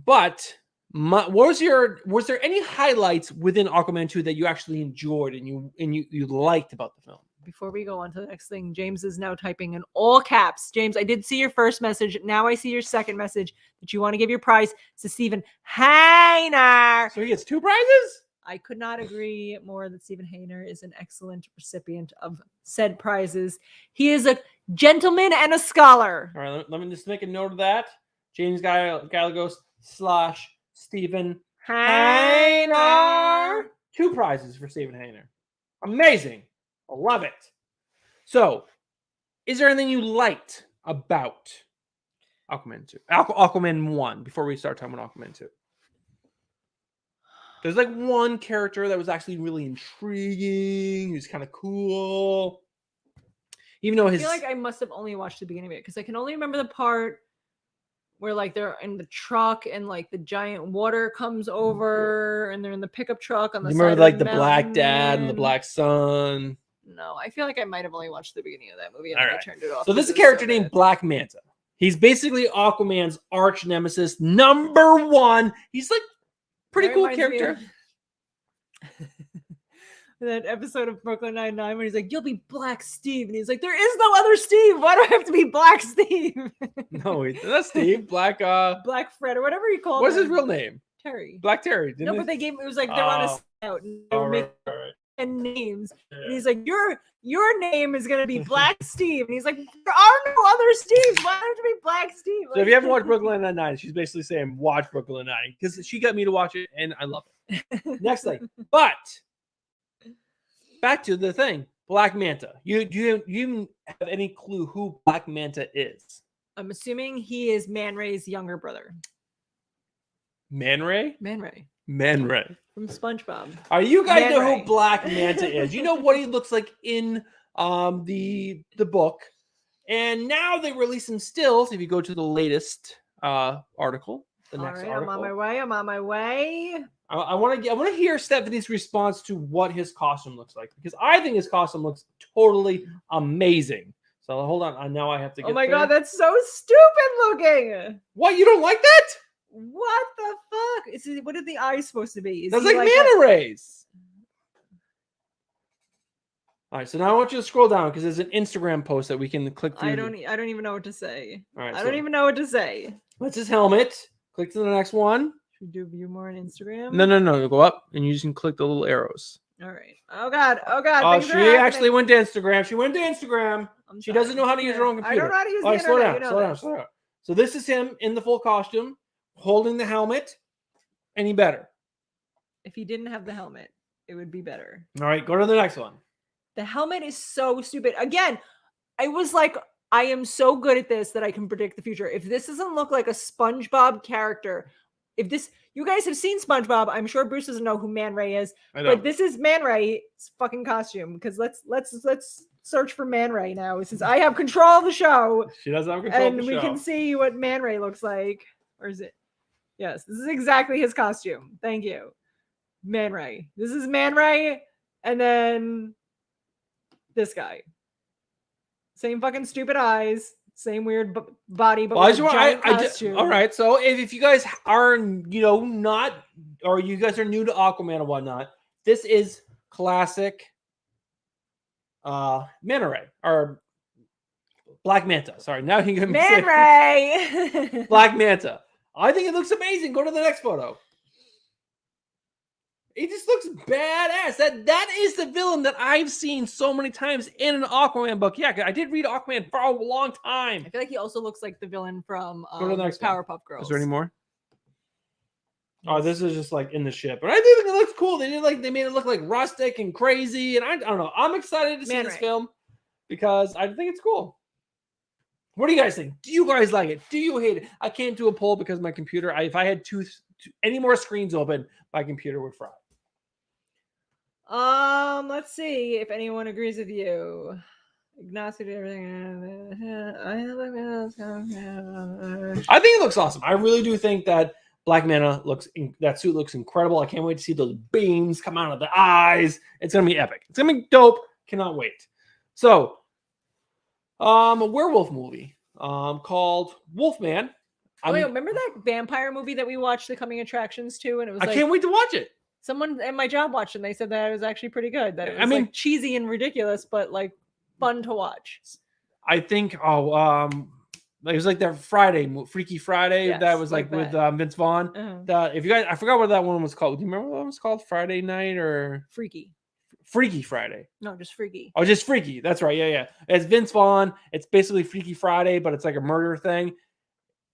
But was there any highlights within Aquaman 2 that you actually enjoyed and you liked about the film? Before we go on to the next thing, James is now typing in all caps. James, I did see your first message. Now I see your second message that you want to give your prize to Steven Hainer. So he gets 2 prizes? I could not agree more that Steven Hainer is an excellent recipient of said prizes. He is a gentleman and a scholar. All right, let me just make a note of that. James Gallegos / Steven Hainer. 2 prizes for Steven Hainer. Amazing. I love it. So, is there anything you liked about Aquaman 2? Aquaman 1, before we start talking about Aquaman 2. There's like one character that was actually really intriguing. He was kind of cool. Even though I feel like I must have only watched the beginning of it because I can only remember the part where like they're in the truck and like the giant water comes over and they're in the pickup truck on the side. Remember like the black mountain. dad and the black son? No, I feel like I might have only watched the beginning of that movie and All then right. I turned it off. So this is a character named Black Manta. He's basically Aquaman's arch nemesis, number 1. He's like pretty cool character. That episode of Brooklyn Nine-Nine when he's like, "You'll be Black Steve," and he's like, "There is no other Steve. Why do I have to be Black Steve?" No, that's Steve. Black Black Fred or whatever he called. What's him. his real name? Terry. Black Terry. No, but they gave it was like they're on a scout and they were making names. Yeah. And he's like, your name is gonna be Black Steve. And he's like, there are no other Steves. Why don't you be Black Steve? So if you haven't watched Brooklyn Nine-Nine, she's basically saying watch Brooklyn Nine because she got me to watch it and I love it. Next thing, but back to the thing, Black Manta. You have any clue who Black Manta is? I'm assuming he is Man Ray's younger brother. Man Ray? Man Ray Man Ray. from SpongeBob. Are you guys Man know Ray. who Black Manta is? You know what he looks like in the book. And now they release some stills. If you go to the latest article, the next article. I'm on my way. I want to hear Stephanie's response to what his costume looks like because I think his costume looks totally amazing. So hold on, now I have to get. Oh my god, that's so stupid looking. What, you don't like that? What the fuck? What are the eyes supposed to be? Is That's he like manta rays. All right, so now I want you to scroll down because there's an Instagram post that we can click through. I don't even know what to say. All right, I don't even know what to say. That's his helmet. Click to the next one. Should we do view more on Instagram? No. Go up and you just can click the little arrows. All right. Oh god. Oh, things she are happening. actually went to Instagram. She went to Instagram. I'm She sorry. doesn't know how to use her own I computer. don't know how to use All the right, slow internet. down, slow down. So this is him in the full costume, holding the helmet. Any better? If he didn't have the helmet, it would be better. All right, go to the next one. The helmet is so stupid. Again, I was like, I am so good at this that I can predict the future. If this doesn't look like a SpongeBob character, you guys have seen SpongeBob. I'm sure Bruce doesn't know who Man Ray is, I know. but this is Man Ray's fucking costume. Because let's search for Man Ray now. Since I have control of the show, She doesn't have control of and the we show. can see what Man Ray looks like. Or is it? Yes, this is exactly his costume. Thank you, Man Ray. This is Man Ray, and then this guy. Same fucking stupid eyes, same weird body, but with a giant costume. all right. So if you guys are, not, or you guys are new to Aquaman or whatnot, this is classic Manta Ray or Black Manta. Sorry, now you can Man Ray. Black Manta. I think it looks amazing. Go to the next photo. It just looks badass. That is the villain that I've seen so many times in an Aquaman book. Yeah, I did read Aquaman for a long time. I feel like he also looks like the villain from Go to the next one. Powerpuff Girls. Is there any more? Oh, this is just like in the ship, but I do think it looks cool. They made it look like rustic and crazy, and I don't know. I'm excited to see this film because I think it's cool. What do you guys think? Do you guys like it? Do you hate it? I can't do a poll because my computer. If I had any more screens open, my computer would fry. Let's see if anyone agrees with you. Ignacio did everything. I think it looks awesome. I really do think that Black Manta that suit looks incredible. I can't wait to see those beams come out of the eyes. It's gonna be epic. It's gonna be dope. Cannot wait. So, a werewolf movie called Wolfman. Wait, remember that vampire movie that we watched, The Coming Attractions too? And it was I can't wait to watch it. Someone at my job watched it and they said that it was actually pretty good. That it was like cheesy and ridiculous, but like fun to watch. I think it was like that Freaky Friday that was like with Vince Vaughn. If you guys, I forgot what that one was called. Do you remember what it was called? Friday Night or Freaky Friday? No, just Freaky. Oh, just Freaky. That's right. Yeah. It's Vince Vaughn. It's basically Freaky Friday, but it's like a murder thing.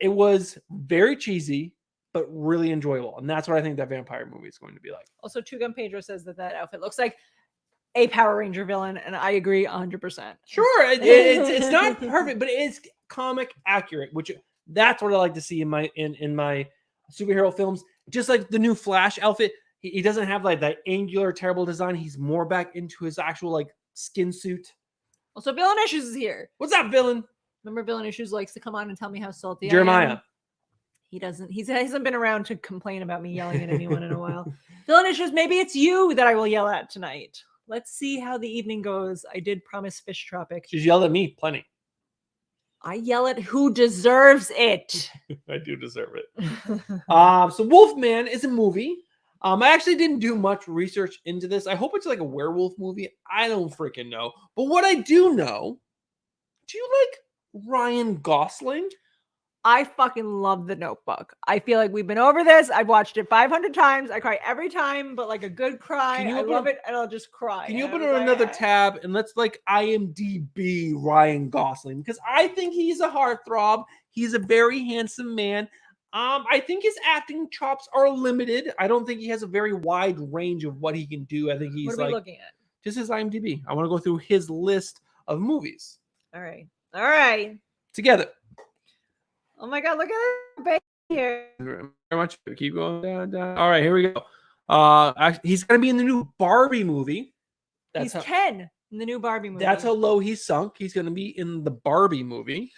It was very cheesy, but really enjoyable. And that's what I think that vampire movie is going to be like. Also, Two Gun Pedro says that outfit looks like a Power Ranger villain, and I agree 100%. Sure. It's not perfect, but it's comic accurate, which that's what I like to see in my superhero films. Just like the new Flash outfit, he doesn't have like that angular, terrible design. He's more back into his actual like skin suit. Also, Villain Issues is here. What's up, Villain? Remember, Villain Issues likes to come on and tell me how salty Jeremiah. I am. He doesn't. He hasn't been around to complain about me yelling at anyone in a while. Villain Issues, maybe it's you that I will yell at tonight. Let's see how the evening goes. I did promise Fish Tropic. She's yelled at me plenty. I yell at who deserves it. I do deserve it. So Wolfman is a movie. I actually didn't do much research into this. I hope it's like a werewolf movie. I don't freaking know. But what I do know, do you like Ryan Gosling? I fucking love The Notebook. I feel like we've been over this. I've watched it 500 times. I cry every time, but like a good cry. I love it, and I'll just cry. Can you open another tab and let's like IMDb Ryan Gosling? Because I think he's a heartthrob. He's a very handsome man. I think his acting chops are limited. I don't think he has a very wide range of what he can do. I think he's what are we looking at? Just his IMDb. I want to go through his list of movies. All right. Together. Oh my God, look at that baby here. Very much. Keep going down. All right, here we go. He's going to be in the new Barbie movie. He's Ken in the new Barbie movie. That's how low he's sunk. He's going to be in the Barbie movie.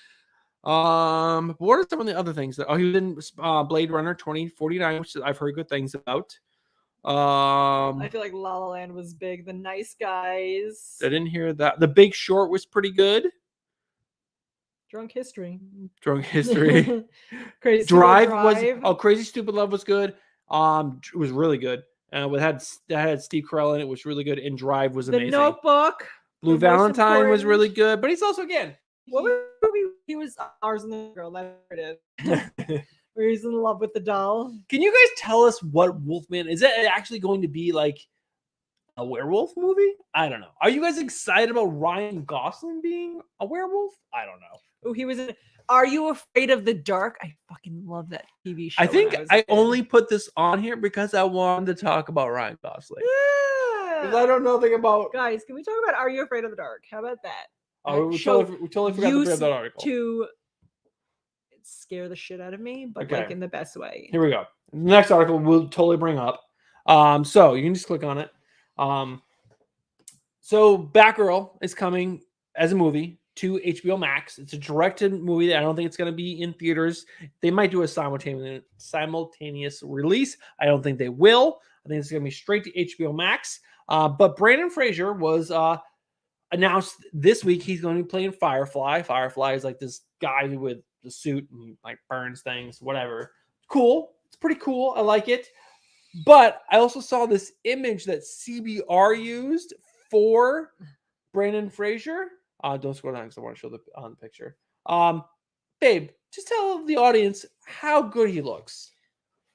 What are some of the other things? He was in Blade Runner 2049, which I've heard good things about. I feel like La La Land was big. The Nice Guys. I didn't hear that. The Big Short was pretty good. Drunk History. Crazy Drive was Crazy Stupid Love was good. It was really good. That had Steve Carell in it, was really good. And Drive was amazing. The Notebook. Blue Valentine was really good, but he's also what movie he was? Ours and the Girl. That's what it is. Where he's in love with the doll. Can you guys tell us what Wolfman is? It actually going to be like a werewolf movie? I don't know. Are you guys excited about Ryan Gosling being a werewolf? I don't know. Oh, he was in Are You Afraid of the Dark? I fucking love that TV show. I think I only put this on here because I wanted to talk about Ryan Gosling. Yeah. Because I don't know anything about. Guys, can we talk about Are You Afraid of the Dark? How about that? Oh, we totally forgot to bring up that article. To scare the shit out of me, but like in the best way. Here we go. The next article we'll totally bring up. So you can just click on it. So Batgirl is coming as a movie to HBO Max. It's a directed movie. I don't think it's going to be in theaters. They might do a simultaneous release. I don't think they will. I think it's going to be straight to HBO Max. But Brandon Fraser was announced this week he's going to be playing Firefly. Firefly is like this guy with the suit and he like burns things, whatever. Cool. It's pretty cool. I like it. But I also saw this image that CBR used for Brandon Fraser. Don't scroll down because I want to show the picture. Babe, just tell the audience how good he looks.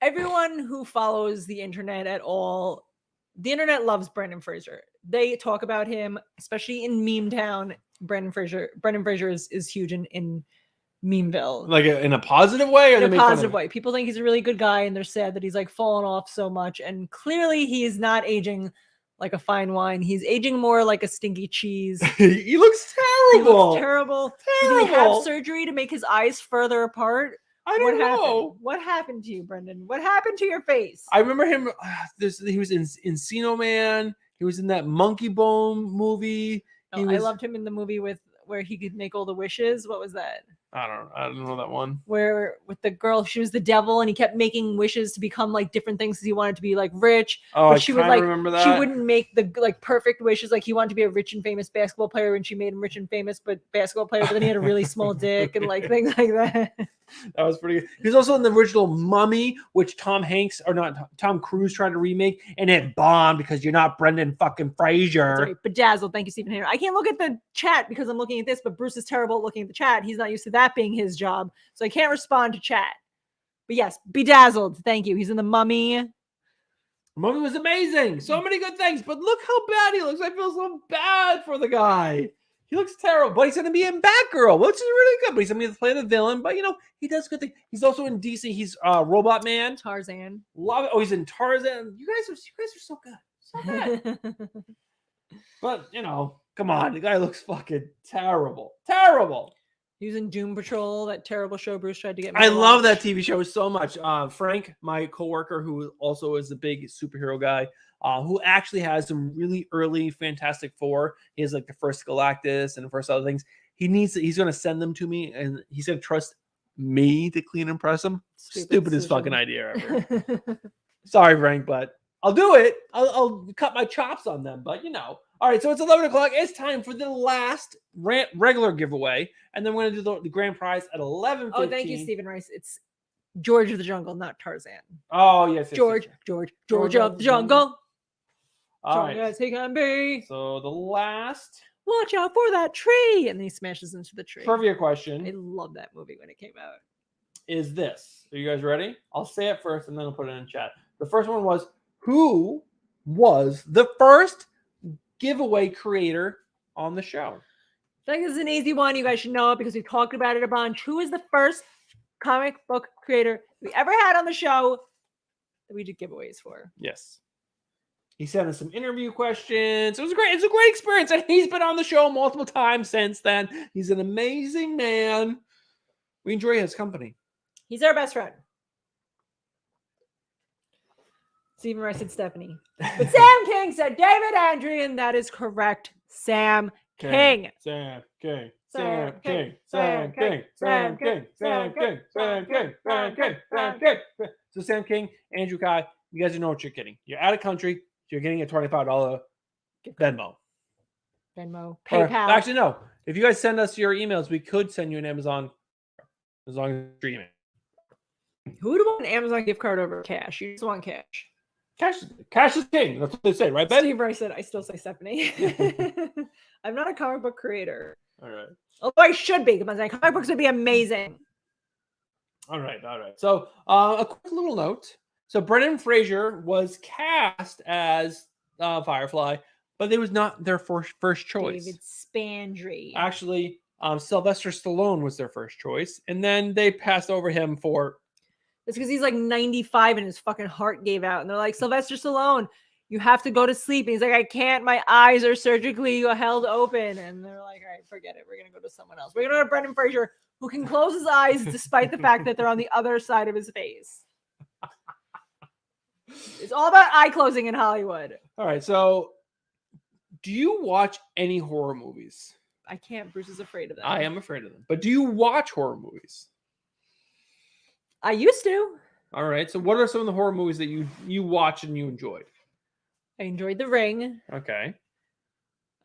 Everyone who follows the internet at all, the internet loves Brandon Fraser. They talk about him, especially in Meme Town. Brandon Fraser is huge in Memeville. Like in a positive way? Or in a positive way. People think he's a really good guy and they're sad that he's like fallen off so much. And clearly he is not aging like a fine wine. He's aging more like a stinky cheese. He looks terrible. He looks terrible. Did he have surgery to make his eyes further apart? I don't know. What happened to you, Brendan? What happened to your face? I remember him. He was in Encino Man. He was in that Monkey Bone movie. I loved him in the movie where he could make all the wishes. What was that? I don't know that one. Where with the girl, she was the devil, and he kept making wishes to become like different things because he wanted to be like rich. Oh, but I she would kinda like remember she that. wouldn't make the like perfect wishes. Like he wanted to be a rich and famous basketball player, and she made him rich and famous but basketball player. But then he had a really small dick and like things like that. That was pretty good. He was also in the original Mummy, which Tom Cruise tried to remake, and it bombed because you're not Brendan fucking Fraser. That's right. Bedazzled. Thank you, Stephen Henry. I can't look at the chat because I'm looking at this, but Bruce is terrible at looking at the chat. He's not used to that being his job. So I can't respond to chat. But yes, Bedazzled. Thank you. He's in the Mummy. Mummy was amazing. So many good things, but look how bad he looks. I feel so bad for the guy. He looks terrible, but he's going to be in Batgirl, which is really good. But he's going to play the villain. But, you know, he does good things. He's also in DC. He's Robot Man. Tarzan. Love it. Oh, he's in Tarzan. You guys are so good. So good. But, you know, come on. The guy looks fucking terrible. Terrible. He was in Doom Patrol, that terrible show Bruce tried to get me I to love that watch. TV show so much. Frank, my coworker, who also is a big superhero guy, who actually has some really early Fantastic Four. He has like the first Galactus and the first other things. He's going to send them to me, and he's going to trust me to clean and press them. Stupidest fucking idea ever. Sorry, Frank, but I'll do it. I'll cut my chops on them, but you know. All right, so it's 11 o'clock. It's time for the last regular giveaway, and then we're going to do the grand prize at 11:15. Oh, thank you, Stephen Rice. It's George of the Jungle, not Tarzan. Oh, yes. George of the Jungle. All right. As he can be. So the last Watch out for that tree. And then he smashes into the tree. trivia I question love that movie when it came out. is this. Are you guys ready? I'll say it first, and then I'll put it in chat. The first one was, who was the first giveaway creator on the show? I think this is an easy one. You guys should know it because we've talked about it a bunch. Who is the first comic book creator we ever had on the show that we did giveaways for? Yes. He sent us some interview questions. It was great. It's a great experience. And he's been on the show multiple times since then. He's an amazing man. We enjoy his company. He's our best friend. Stephen Rice said Stephanie. But Sam King said David Andrew, that is correct. Sam King. Sam King. Sam Sam King. King. Sam King. Sam King. Sam King. Sam King. Sam King. Sam King. So Sam King, Andrew Kai, you guys know what you're getting. You're out of country. You're getting a $25 Venmo. Venmo. Or, PayPal. actually, no. If you guys send us your emails, we could send you an Amazon as long as you're streaming. Who would want an Amazon gift card over cash? You just want cash. Cash is king. That's what they say, right, Ben? Steve Rice said, I still say Stephanie. I'm not a comic book creator. All right. Although I should be, because my comic books would be amazing. All right. So a quick little note. So Brendan Fraser was cast as Firefly, but it was not their first choice. David Spandry. Actually, Sylvester Stallone was their first choice, and then they passed over him for... It's because he's like 95 and his fucking heart gave out. And they're like, Sylvester Stallone, you have to go to sleep. And he's like, I can't. My eyes are surgically held open. And they're like, all right, forget it. We're going to go to someone else. We're going to go to Brendan Fraser, who can close his eyes despite the fact that they're on the other side of his face. It's all about eye closing in Hollywood. All right. So do you watch any horror movies? I can't. Bruce is afraid of them. I am afraid of them. But do you watch horror movies? I used to. All right. So what are some of the horror movies that you watch and you enjoyed? I enjoyed The Ring. Okay.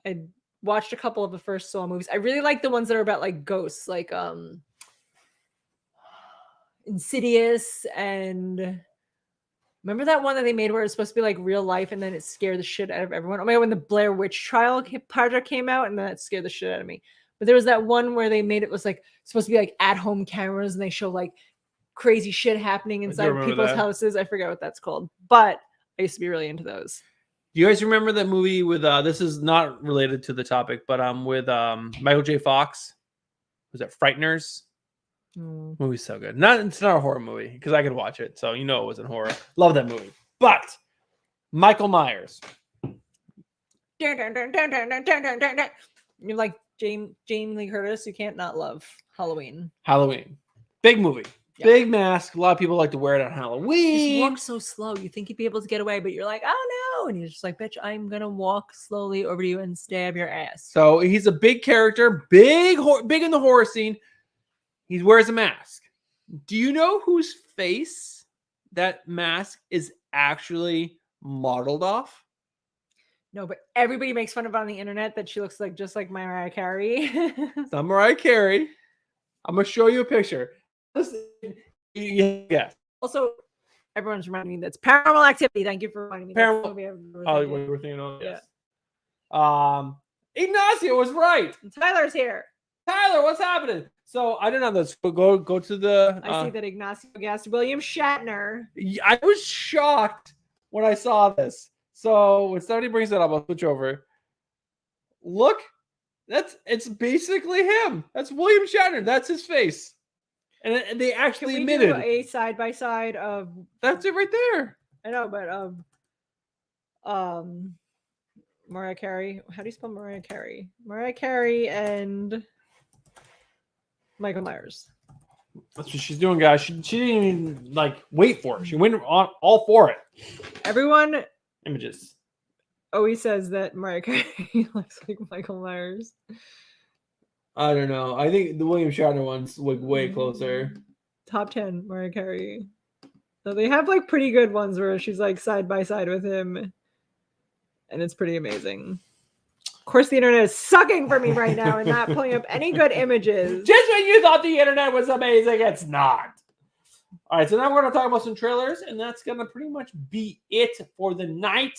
I watched a couple of the first Saw movies. I really like the ones that are about like ghosts, like Insidious, and remember that one that they made where it's supposed to be like real life and then it scared the shit out of everyone. Oh my God, when the Blair Witch Trial project came out, and then it scared the shit out of me. But there was that one where they made it was like supposed to be like at home cameras and they show like crazy shit happening inside people's houses. I forget what that's called, but I used to be really into those. Do you guys remember that movie with this is not related to the topic, but with Michael J. Fox? Was that Frighteners? Movie's so good. It's not a horror movie because I could watch it, so you know it wasn't horror. Love that movie. But Michael Myers. You're like Jamie Lee Curtis. You can't not love Halloween. Big movie. Yeah. Big mask. A lot of people like to wear it on He Halloween. walks so slow. You think he'd be able to get away, but you're like, oh no. And he's just like, bitch, I'm going to walk slowly over to you and stab your ass. So he's a big character, big in the horror scene. He wears a mask. Do you know whose face that mask is actually modeled off? No, but everybody makes fun of it on the internet that she looks like just like Mariah Carey. It's not Mariah Carey. I'm gonna show you a picture. Listen, yes. Also, everyone's reminding me that's Paranormal Activity. Thank you for reminding me. That's the movie I was Oh, thinking. we were thinking of yes. Ignacio was right. And Tyler's here. Tyler, what's happening? So I didn't know this, but go to the. I see that Ignacio guessed William Shatner. I was shocked when I saw this. So when somebody brings that up, I'll switch over. Look, it's basically him. That's William Shatner. That's his face, and they actually Can we admitted do a side by side of. That's it right there. I know, but Mariah Carey. How do you spell Mariah Carey? Mariah Carey and Michael Myers. That's what she's doing, guys. She didn't even like wait for it. She went on all for it. Everyone Images. always says that Mariah Carey looks like Michael Myers. I don't know. I think the William Shatner one's like way closer. Top 10 Mariah Carey. So they have like pretty good ones where she's like side by side with him, and it's pretty amazing. Of course, the internet is sucking for me right now and not pulling up any good images. Just when you thought the internet was amazing, it's not. All right, so now we're going to talk about some trailers, and that's going to pretty much be it for the night.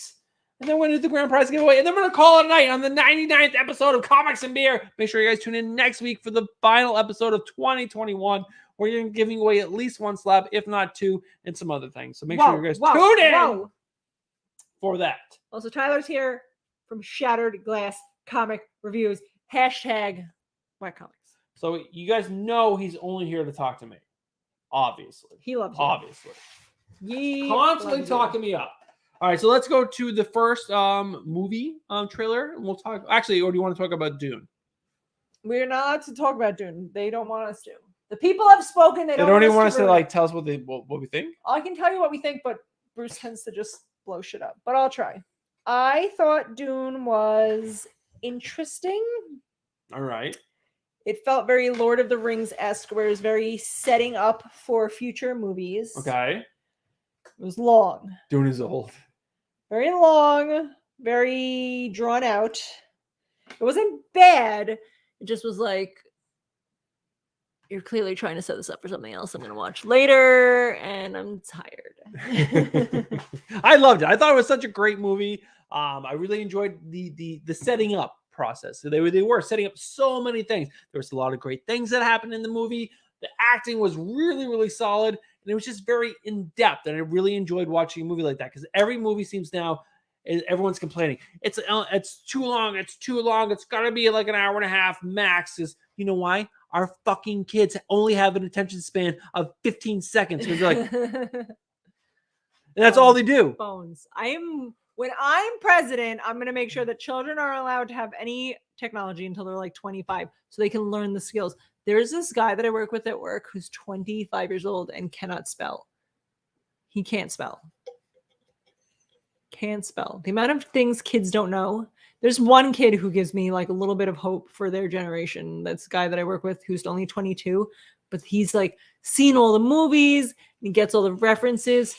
And then we're going to do the grand prize giveaway, and then we're going to call it a night on the 99th episode of Comics and Beer. Make sure you guys tune in next week for the final episode of 2021, where you're giving away at least one slab, if not two, and some other things. So make sure you guys tune in for that. Also, Tyler's here from Shattered Glass Comic Reviews. Hashtag White Comics. So you guys know he's only here to talk to me. Obviously. He loves you. Obviously. He Constantly talking me up. All right, so let's go to the first movie trailer, and we'll talk. Actually, or do you want to talk about Dune? We're not allowed to talk about Dune. They don't want us to. The people have spoken. They don't even want us to like tell us what we think. I can tell you what we think, but Bruce tends to just blow shit up. But I'll try. I thought Dune was interesting. All right. It felt very Lord of the Rings-esque, where it's very setting up for future movies. Okay. It was long. Dune is old. Very long, very drawn out. It wasn't bad. It just was like, you're clearly trying to set this up for something else I'm going to watch later, and I'm tired. I loved it. I thought it was such a great movie. I really enjoyed the setting up process. So they were setting up so many things. There was a lot of great things that happened in the movie. The acting was really, really solid, and it was just very in depth. And I really enjoyed watching a movie like that, because every movie seems now everyone's complaining it's too long. It's too long. It's got to be like an hour and a half max. Because you know why? Our fucking kids only have an attention span of 15 seconds. Because they're like, and that's all they do. Phones. When I'm president, I'm going to make sure that children are allowed to have any technology until they're like 25 so they can learn the skills. There's this guy that I work with at work who's 25 years old and cannot spell. He can't spell. Can't spell. The amount of things kids don't know. There's one kid who gives me like a little bit of hope for their generation. That's a guy that I work with who's only 22, but he's like seen all the movies and he gets all the references.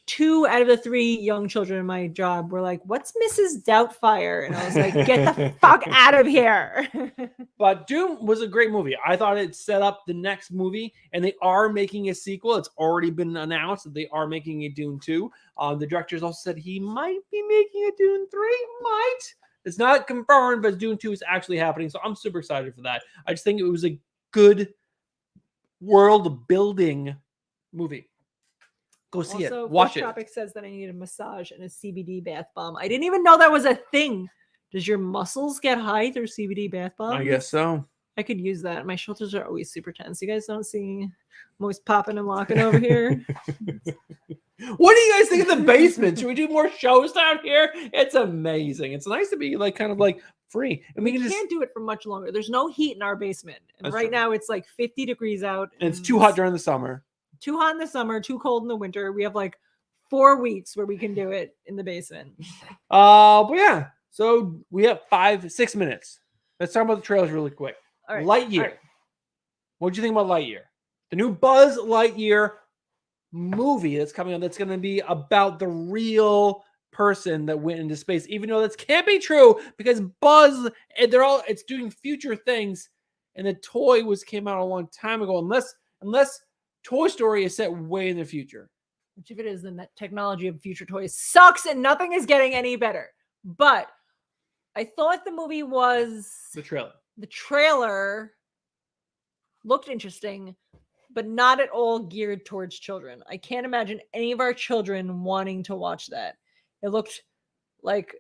2 out of the 3 young children in my job were like, "What's Mrs. Doubtfire?" And I was like, "Get the fuck out of here." But Dune was a great movie. I thought it set up the next movie, and they are making a sequel. It's already been announced that they are making a Dune 2. The directors also said he might be making a Dune 3. Might. It's not confirmed, but Dune 2 is actually happening. So I'm super excited for that. I just think it was a good world building movie. Go see also, it. Watch it. Tropic says that I need a massage and a CBD bath bomb. I didn't even know that was a thing. Does your muscles get high through CBD bath bomb? I guess so. I could use that. My shoulders are always super tense. You guys don't see I'm always popping and locking over here. What do you guys think of the basement? Should we do more shows down here? It's amazing. It's nice to be like kind of like free. And we can't do it for much longer. There's no heat in our basement. And right now it's like 50 degrees out. And it's too hot during the summer. Too hot in the summer, too cold in the winter. We have like 4 weeks where we can do it in the basement. But yeah. So we have 6 minutes. Let's talk about the trailers really quick. All right. Lightyear. All right. What do you think about Lightyear? The new Buzz Lightyear movie that's coming out that's going to be about the real person that went into space, even though that can't be true because Buzz and it's doing future things, and the toy came out a long time ago. Unless Toy Story is set way in the future. Which if it is, then that technology of future toys sucks and nothing is getting any better. But I thought the movie was The trailer. The trailer looked interesting, but not at all geared towards children. I can't imagine any of our children wanting to watch that. It looked like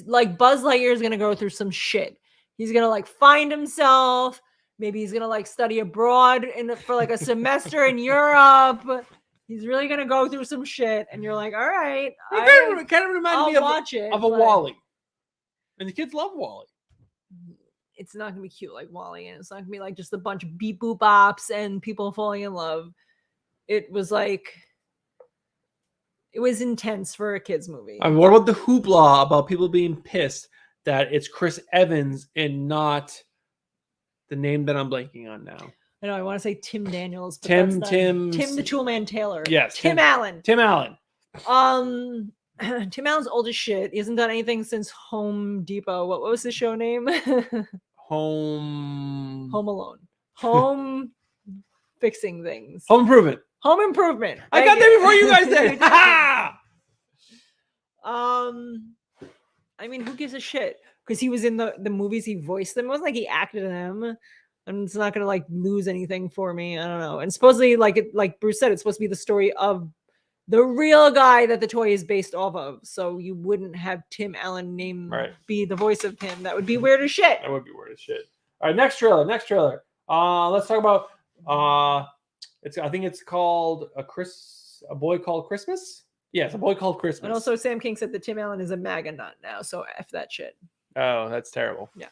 like Buzz Lightyear is gonna go through some shit. He's gonna like find himself. Maybe he's gonna like study abroad for like a semester in Europe. He's really gonna go through some shit, and you're like, all right, It kind of reminded me of a WALL-E, and the kids love WALL-E. It's not gonna be cute like WALL-E, and it's not gonna be like just a bunch of beep boop bops and people falling in love. It was intense for a kids movie. What about the hoopla about people being pissed that it's Chris Evans and not the name that I'm blanking on now? I know I want to say Tim Daniels. But Tim the Toolman Taylor. Yes. Tim Allen. Tim Allen. Tim Allen's old as shit. He hasn't done anything since Home Depot. What was the show name? Home Alone. Home fixing things. Home Improvement. Home Improvement. I got there before you guys did. I mean, who gives a shit? Because he was in the movies, he voiced them. It wasn't like he acted in them. And it's not gonna like lose anything for me. I don't know. And supposedly, like Bruce said, it's supposed to be the story of the real guy that the toy is based off of. So you wouldn't have Tim Allen be the voice of him. That would be weird as shit. That would be weird as shit. All right, next trailer. Let's talk about I think it's called A Boy Called Christmas. Yes, A Boy Called Christmas. And also Sam King said that Tim Allen is a MAGA nut now, so F that shit. Oh, that's terrible. Yeah.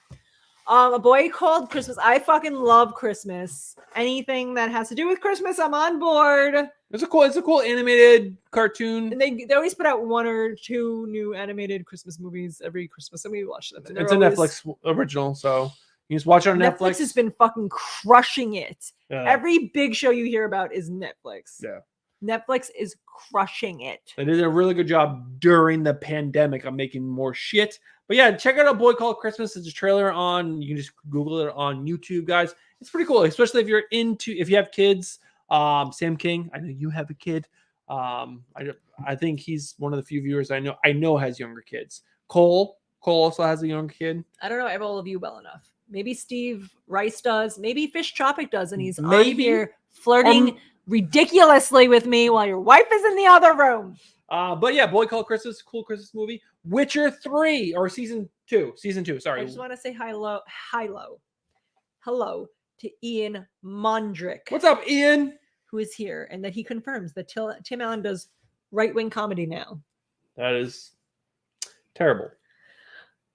A Boy Called Christmas. I fucking love Christmas. Anything that has to do with Christmas, I'm on board. It's a cool animated cartoon. And they always put out 1 or 2 new animated Christmas movies every Christmas, and we watch them. It's a Netflix original, so you just watch it on Netflix. Netflix has been fucking crushing it. Every big show you hear about is Netflix. Yeah. Netflix is crushing it. They did a really good job during the pandemic on making more shit. But yeah, check out A Boy Called Christmas. It's a trailer you can just Google it on YouTube, guys. It's pretty cool, especially if you have kids. Sam King, I know you have a kid. I think he's one of the few viewers I know has younger kids. Cole also has a younger kid. I don't know all of you well enough. Maybe Steve Rice does. Maybe Fish Tropic does, and he's on here flirting ridiculously with me while your wife is in the other room. But yeah, Boy Called Christmas, cool Christmas movie. Witcher 3 or season 2. Sorry. I just want to say hello to Ian Mondrick. What's up, Ian? Who is here, and that he confirms that Tim Allen does right-wing comedy now. That is terrible.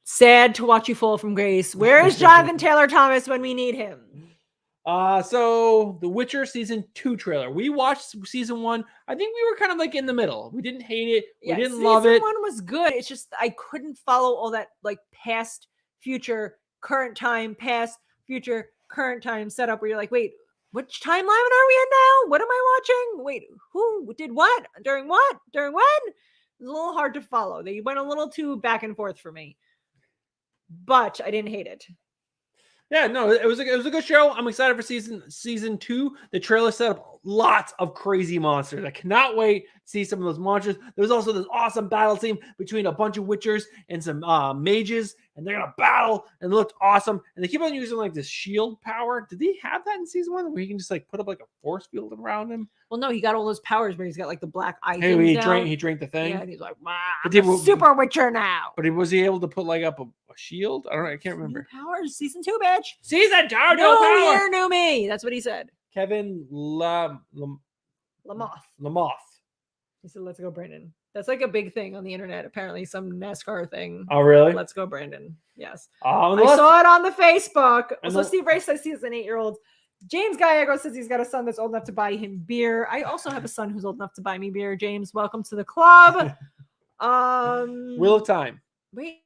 Sad to watch you fall from grace. Where is Jonathan Taylor Thomas when we need him? So The Witcher season 2 trailer. We watched season 1. I think we were kind of like in the middle. We didn't hate it. We didn't love it. Season 1 was good. It's just I couldn't follow all that like past, future, current time, past, future, current time setup where you're like, wait, which timeline are we in now? What am I watching? Wait, who did what? During what? During when? It's a little hard to follow. They went a little too back and forth for me. But I didn't hate it. Yeah, no, it was a good show. I'm excited for season 2. The trailer set up lots of crazy monsters. I cannot wait to see some of those monsters. There was also this awesome battle scene between a bunch of witchers and some mages, and they're gonna battle, and it looked awesome. And they keep on using like this shield power. Did they have that in season 1 where you can just like put up like a force field around him? Well, no, he got all those powers where he's got like the black eye. Hey, he drank the thing. Yeah, and he's like, I'm a super witcher now. But was he able to put like up a shield? I don't know. I can't remember. New powers, season 2, bitch. Season 2, new power. Year, new me. That's what he said. Kevin Lamoth. He said, "Let's go, Brandon." That's like a big thing on the internet. Apparently, some NASCAR thing. Oh, really? Let's go, Brandon. Yes. I saw it on the Facebook. Also, Steve Ray says he's an 8-year-old. James Gallego says he's got a son that's old enough to buy him beer. I also have a son who's old enough to buy me beer. James, welcome to the club. Wheel of Time. Wait,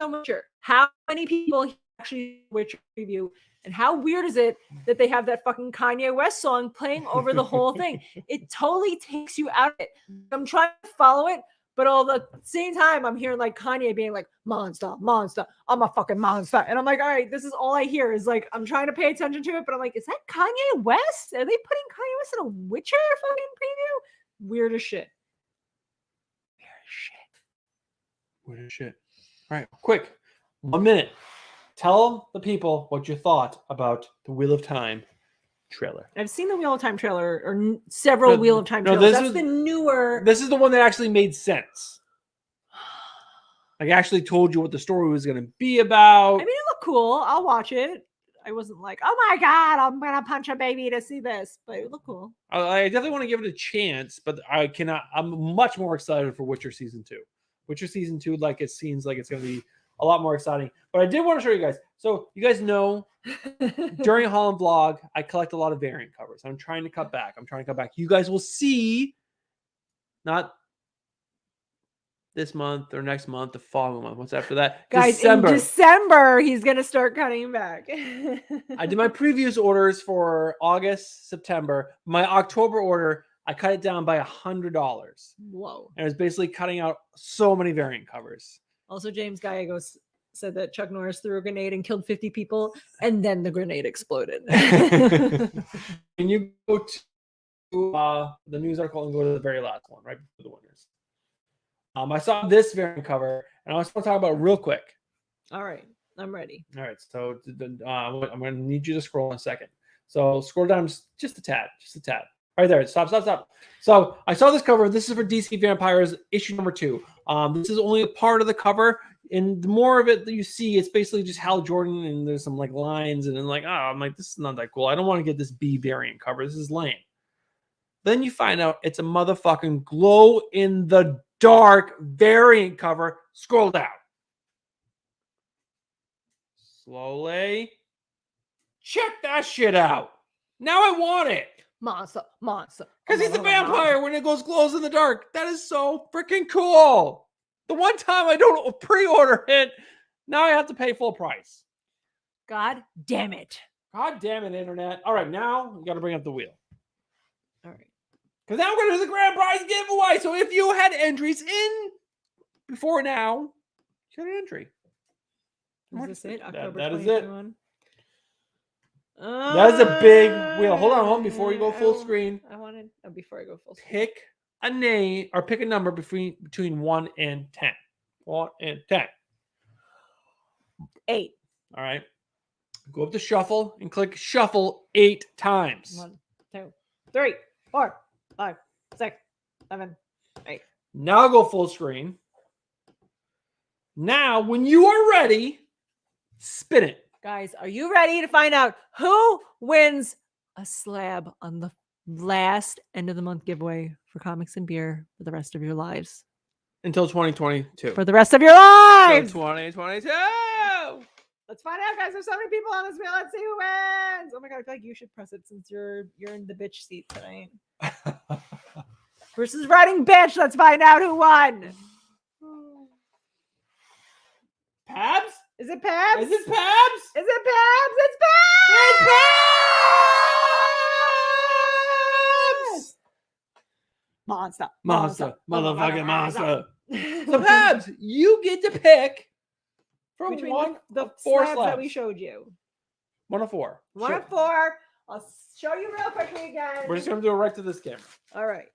so much. How many people actually Witcher preview. And how weird is it that they have that fucking Kanye West song playing over the whole thing? It totally takes you out of it. I'm trying to follow it, but all the same time I'm hearing like Kanye being like, monster, monster, I'm a fucking monster. And I'm like, all right, this is all I hear is like, I'm trying to pay attention to it, but I'm like, is that Kanye West? Are they putting Kanye West in a Witcher fucking preview? Weird as shit. Weird as shit. All right, quick, 1 minute. Tell the people what you thought about the Wheel of Time trailer. I've seen the Wheel of Time trailer or several Wheel of Time trailers. That's the newer. This is the one that actually made sense. Like, actually told you what the story was going to be about. I mean, it looked cool. I'll watch it. I wasn't like, oh my God, I'm going to punch a baby to see this, but it looked cool. I definitely want to give it a chance, but I'm much more excited for Witcher Season 2. Witcher Season 2, like, it seems like it's going to be a lot more exciting. But I did want to show you guys. So you guys know during Holland Vlog, I collect a lot of variant covers. I'm trying to cut back. You guys will see, not this month or next month, the following month. What's after that? Guys, in December, he's going to start cutting back. I did my previous orders for August, September. My October order, I cut it down by $100. Whoa. And it was basically cutting out so many variant covers. Also, James Gallegos said that Chuck Norris threw a grenade and killed 50 people, and then the grenade exploded. Can you go to the news article and go to the very last one, right before the winners? I saw this variant cover, and I just want to talk about it real quick. All right, I'm ready. All right, so I'm going to need you to scroll in a second. So scroll down just a tad. Right there. Stop. So I saw this cover. This is for DC Vampires issue number 2. This is only a part of the cover, and the more of it that you see, it's basically just Hal Jordan, and there's some like lines, and then like, I'm like, this is not that cool. I don't want to get this B variant cover. This is lame. Then you find out it's a motherfucking glow in the dark variant cover. Scroll down. Slowly. Check that shit out. Now I want it. Monster. Because he's a vampire when it glows in the dark. That is so freaking cool. The one time I don't pre-order it, now I have to pay full price. God damn it. God damn it, internet. All right, now we got to bring up the wheel. All right. Because now we're going to do the grand prize giveaway. So if you had entries in before now, you got an entry. Is this it? October that is it. 2021? That is a big wheel. Hold on. Before you go full screen. Before I go full screen. Pick a name or pick a number between 1 and 10. 1 and 10. 8. All right. Go up to shuffle and click shuffle 8 times. 1, 2, 3, 4, 5, 6, 7, 8. Now go full screen. Now, when you are ready, spin it. Guys, are you ready to find out who wins a slab on the last end of the month giveaway for Comics and Beer for the rest of your lives? Until 2022. For the rest of your lives! Until 2022! Let's find out, guys. There's so many people on this wheel. Let's see who wins. Oh my God, I feel like you should press it since you're in the bitch seat tonight. Versus riding bitch. Let's find out who won. Pabs? Is it Pabs? Is it Pabs? Is it Pabs? It's Pabs! It's Pabs! Monster. Motherfucking monster. So Pabs, you get to pick from between one the of 4 slabs slabs that we showed you. 1 of 4. 1 of 4. I'll show you real quickly again. We're just going to do it right to this camera. All right.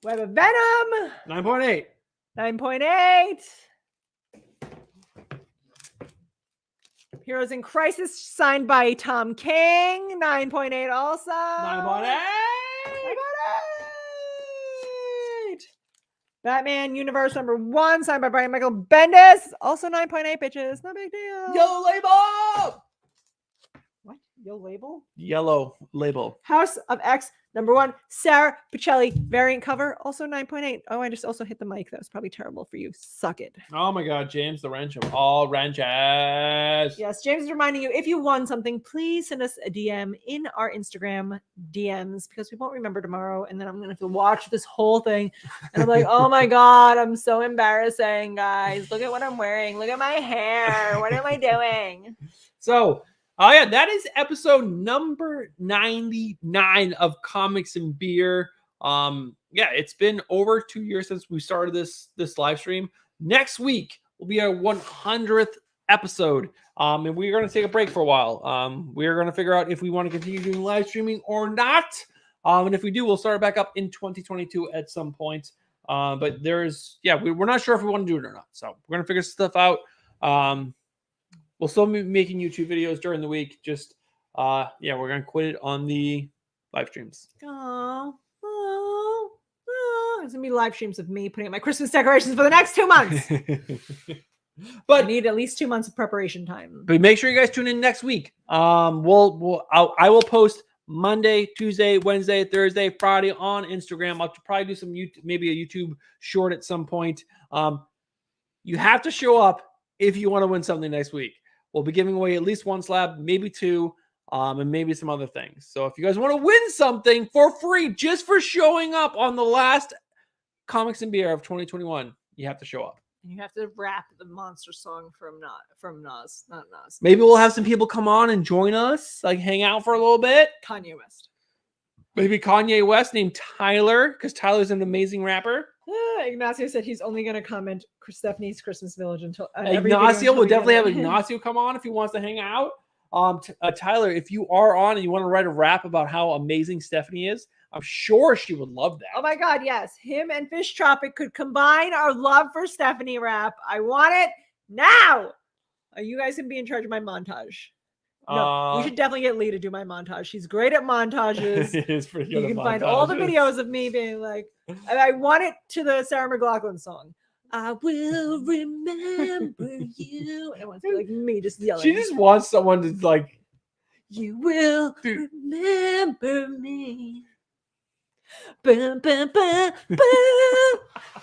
We have a Venom. 9.8. 9.8. Heroes in Crisis signed by Tom King. 9.8 also. 9.8. 9.8. Batman Universe #1 signed by Brian Michael Bendis. Also 9.8, bitches. No big deal. Yellow label. What? Yo label? Yellow label. House of X Number 1, Sarah Pacelli, variant cover, also 9.8. Oh, I just also hit the mic. That was probably terrible for you. Suck it. Oh my God, James, the wrench of all wrenches. Yes, James is reminding you, if you won something, please send us a DM in our Instagram DMs because we won't remember tomorrow. And then I'm going to have to watch this whole thing. And I'm like, oh my God, I'm so embarrassing, guys. Look at what I'm wearing. Look at my hair. What am I doing? So, oh yeah, that is episode number 99 of Comics and Beer. Yeah, it's been over 2 years since we started this live stream. Next week will be our 100th episode. And we're going to take a break for a while. We're going to figure out if we want to continue doing live streaming or not. And if we do, we'll start it back up in 2022 at some point. But we're not sure if we want to do it or not. So we're going to figure stuff out. We'll still be making YouTube videos during the week. Just, we're going to quit it on the live streams. Oh, it's going to be live streams of me putting up my Christmas decorations for the next 2 months. But I need at least 2 months of preparation time. But make sure you guys tune in next week. I will post Monday, Tuesday, Wednesday, Thursday, Friday on Instagram. I'll probably do some maybe a YouTube short at some point. You have to show up if you want to win something next week. We'll be giving away at least 1 slab, maybe 2, and maybe some other things. So if you guys want to win something for free just for showing up on the last Comics and Beer of 2021, you have to show up. And you have to rap the monster song from Nas, not Nas. Maybe we'll have some people come on and join us, like hang out for a little bit. Kanye West. Maybe Kanye West named Tyler, because Tyler's an amazing rapper. Ignacio said he's only going to comment Stephanie's Christmas Village until Ignacio will definitely have Ignacio come on if he wants to hang out. Tyler, if you are on and you want to write a rap about how amazing Stephanie is, I'm sure she would love that. Oh my God, yes. Him and Fish Tropic could combine our love for Stephanie rap. I want it now. You guys can be in charge of my montage. No, you should definitely get Lee to do my montage. She's great at montages. It is pretty good. You can find all the videos of me being like, and I want it to the Sarah McLachlan song. I will remember you. And I want to be like me just yelling. She just wants someone to like, you will remember me. Boom, boom, boom, boom,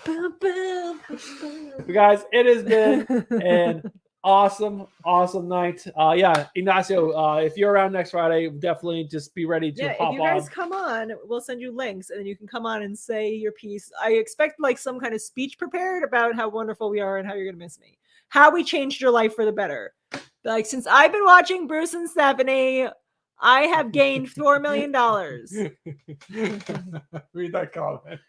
boom, boom, boom. Guys, it has been an awesome night. Ignacio, if you're around next Friday, definitely just be ready to hop on. If you guys come on, we'll send you links and then you can come on and say your piece. I expect like some kind of speech prepared about how wonderful we are and how you're gonna miss me, how we changed your life for the better. Like, since I've been watching Bruce and Stephanie, I have gained $4 million. Read that comment.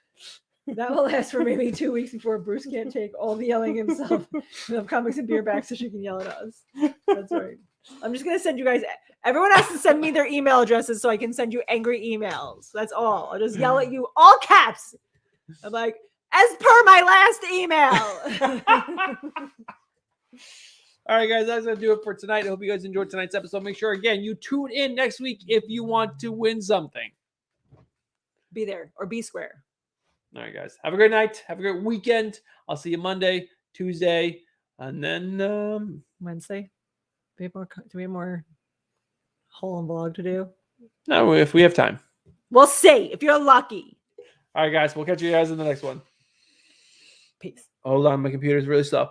That will last for maybe 2 weeks before Bruce can't take all the yelling himself. We'll have Comics and Beer back so she can yell at us. That's right. I'm just going to send you guys, everyone has to send me their email addresses so I can send you angry emails. That's all. I'll just yell at you, all caps. I'm like, as per my last email. All right, guys, that's going to do it for tonight. I hope you guys enjoyed tonight's episode. Make sure, again, you tune in next week if you want to win something. Be there or be square. All right, guys. Have a great night. Have a great weekend. I'll see you Monday, Tuesday, and then Wednesday. Do we have more whole vlog to do? No, if we have time. We'll see if you're lucky. All right, guys. We'll catch you guys in the next one. Peace. Hold on. My computer's really slow.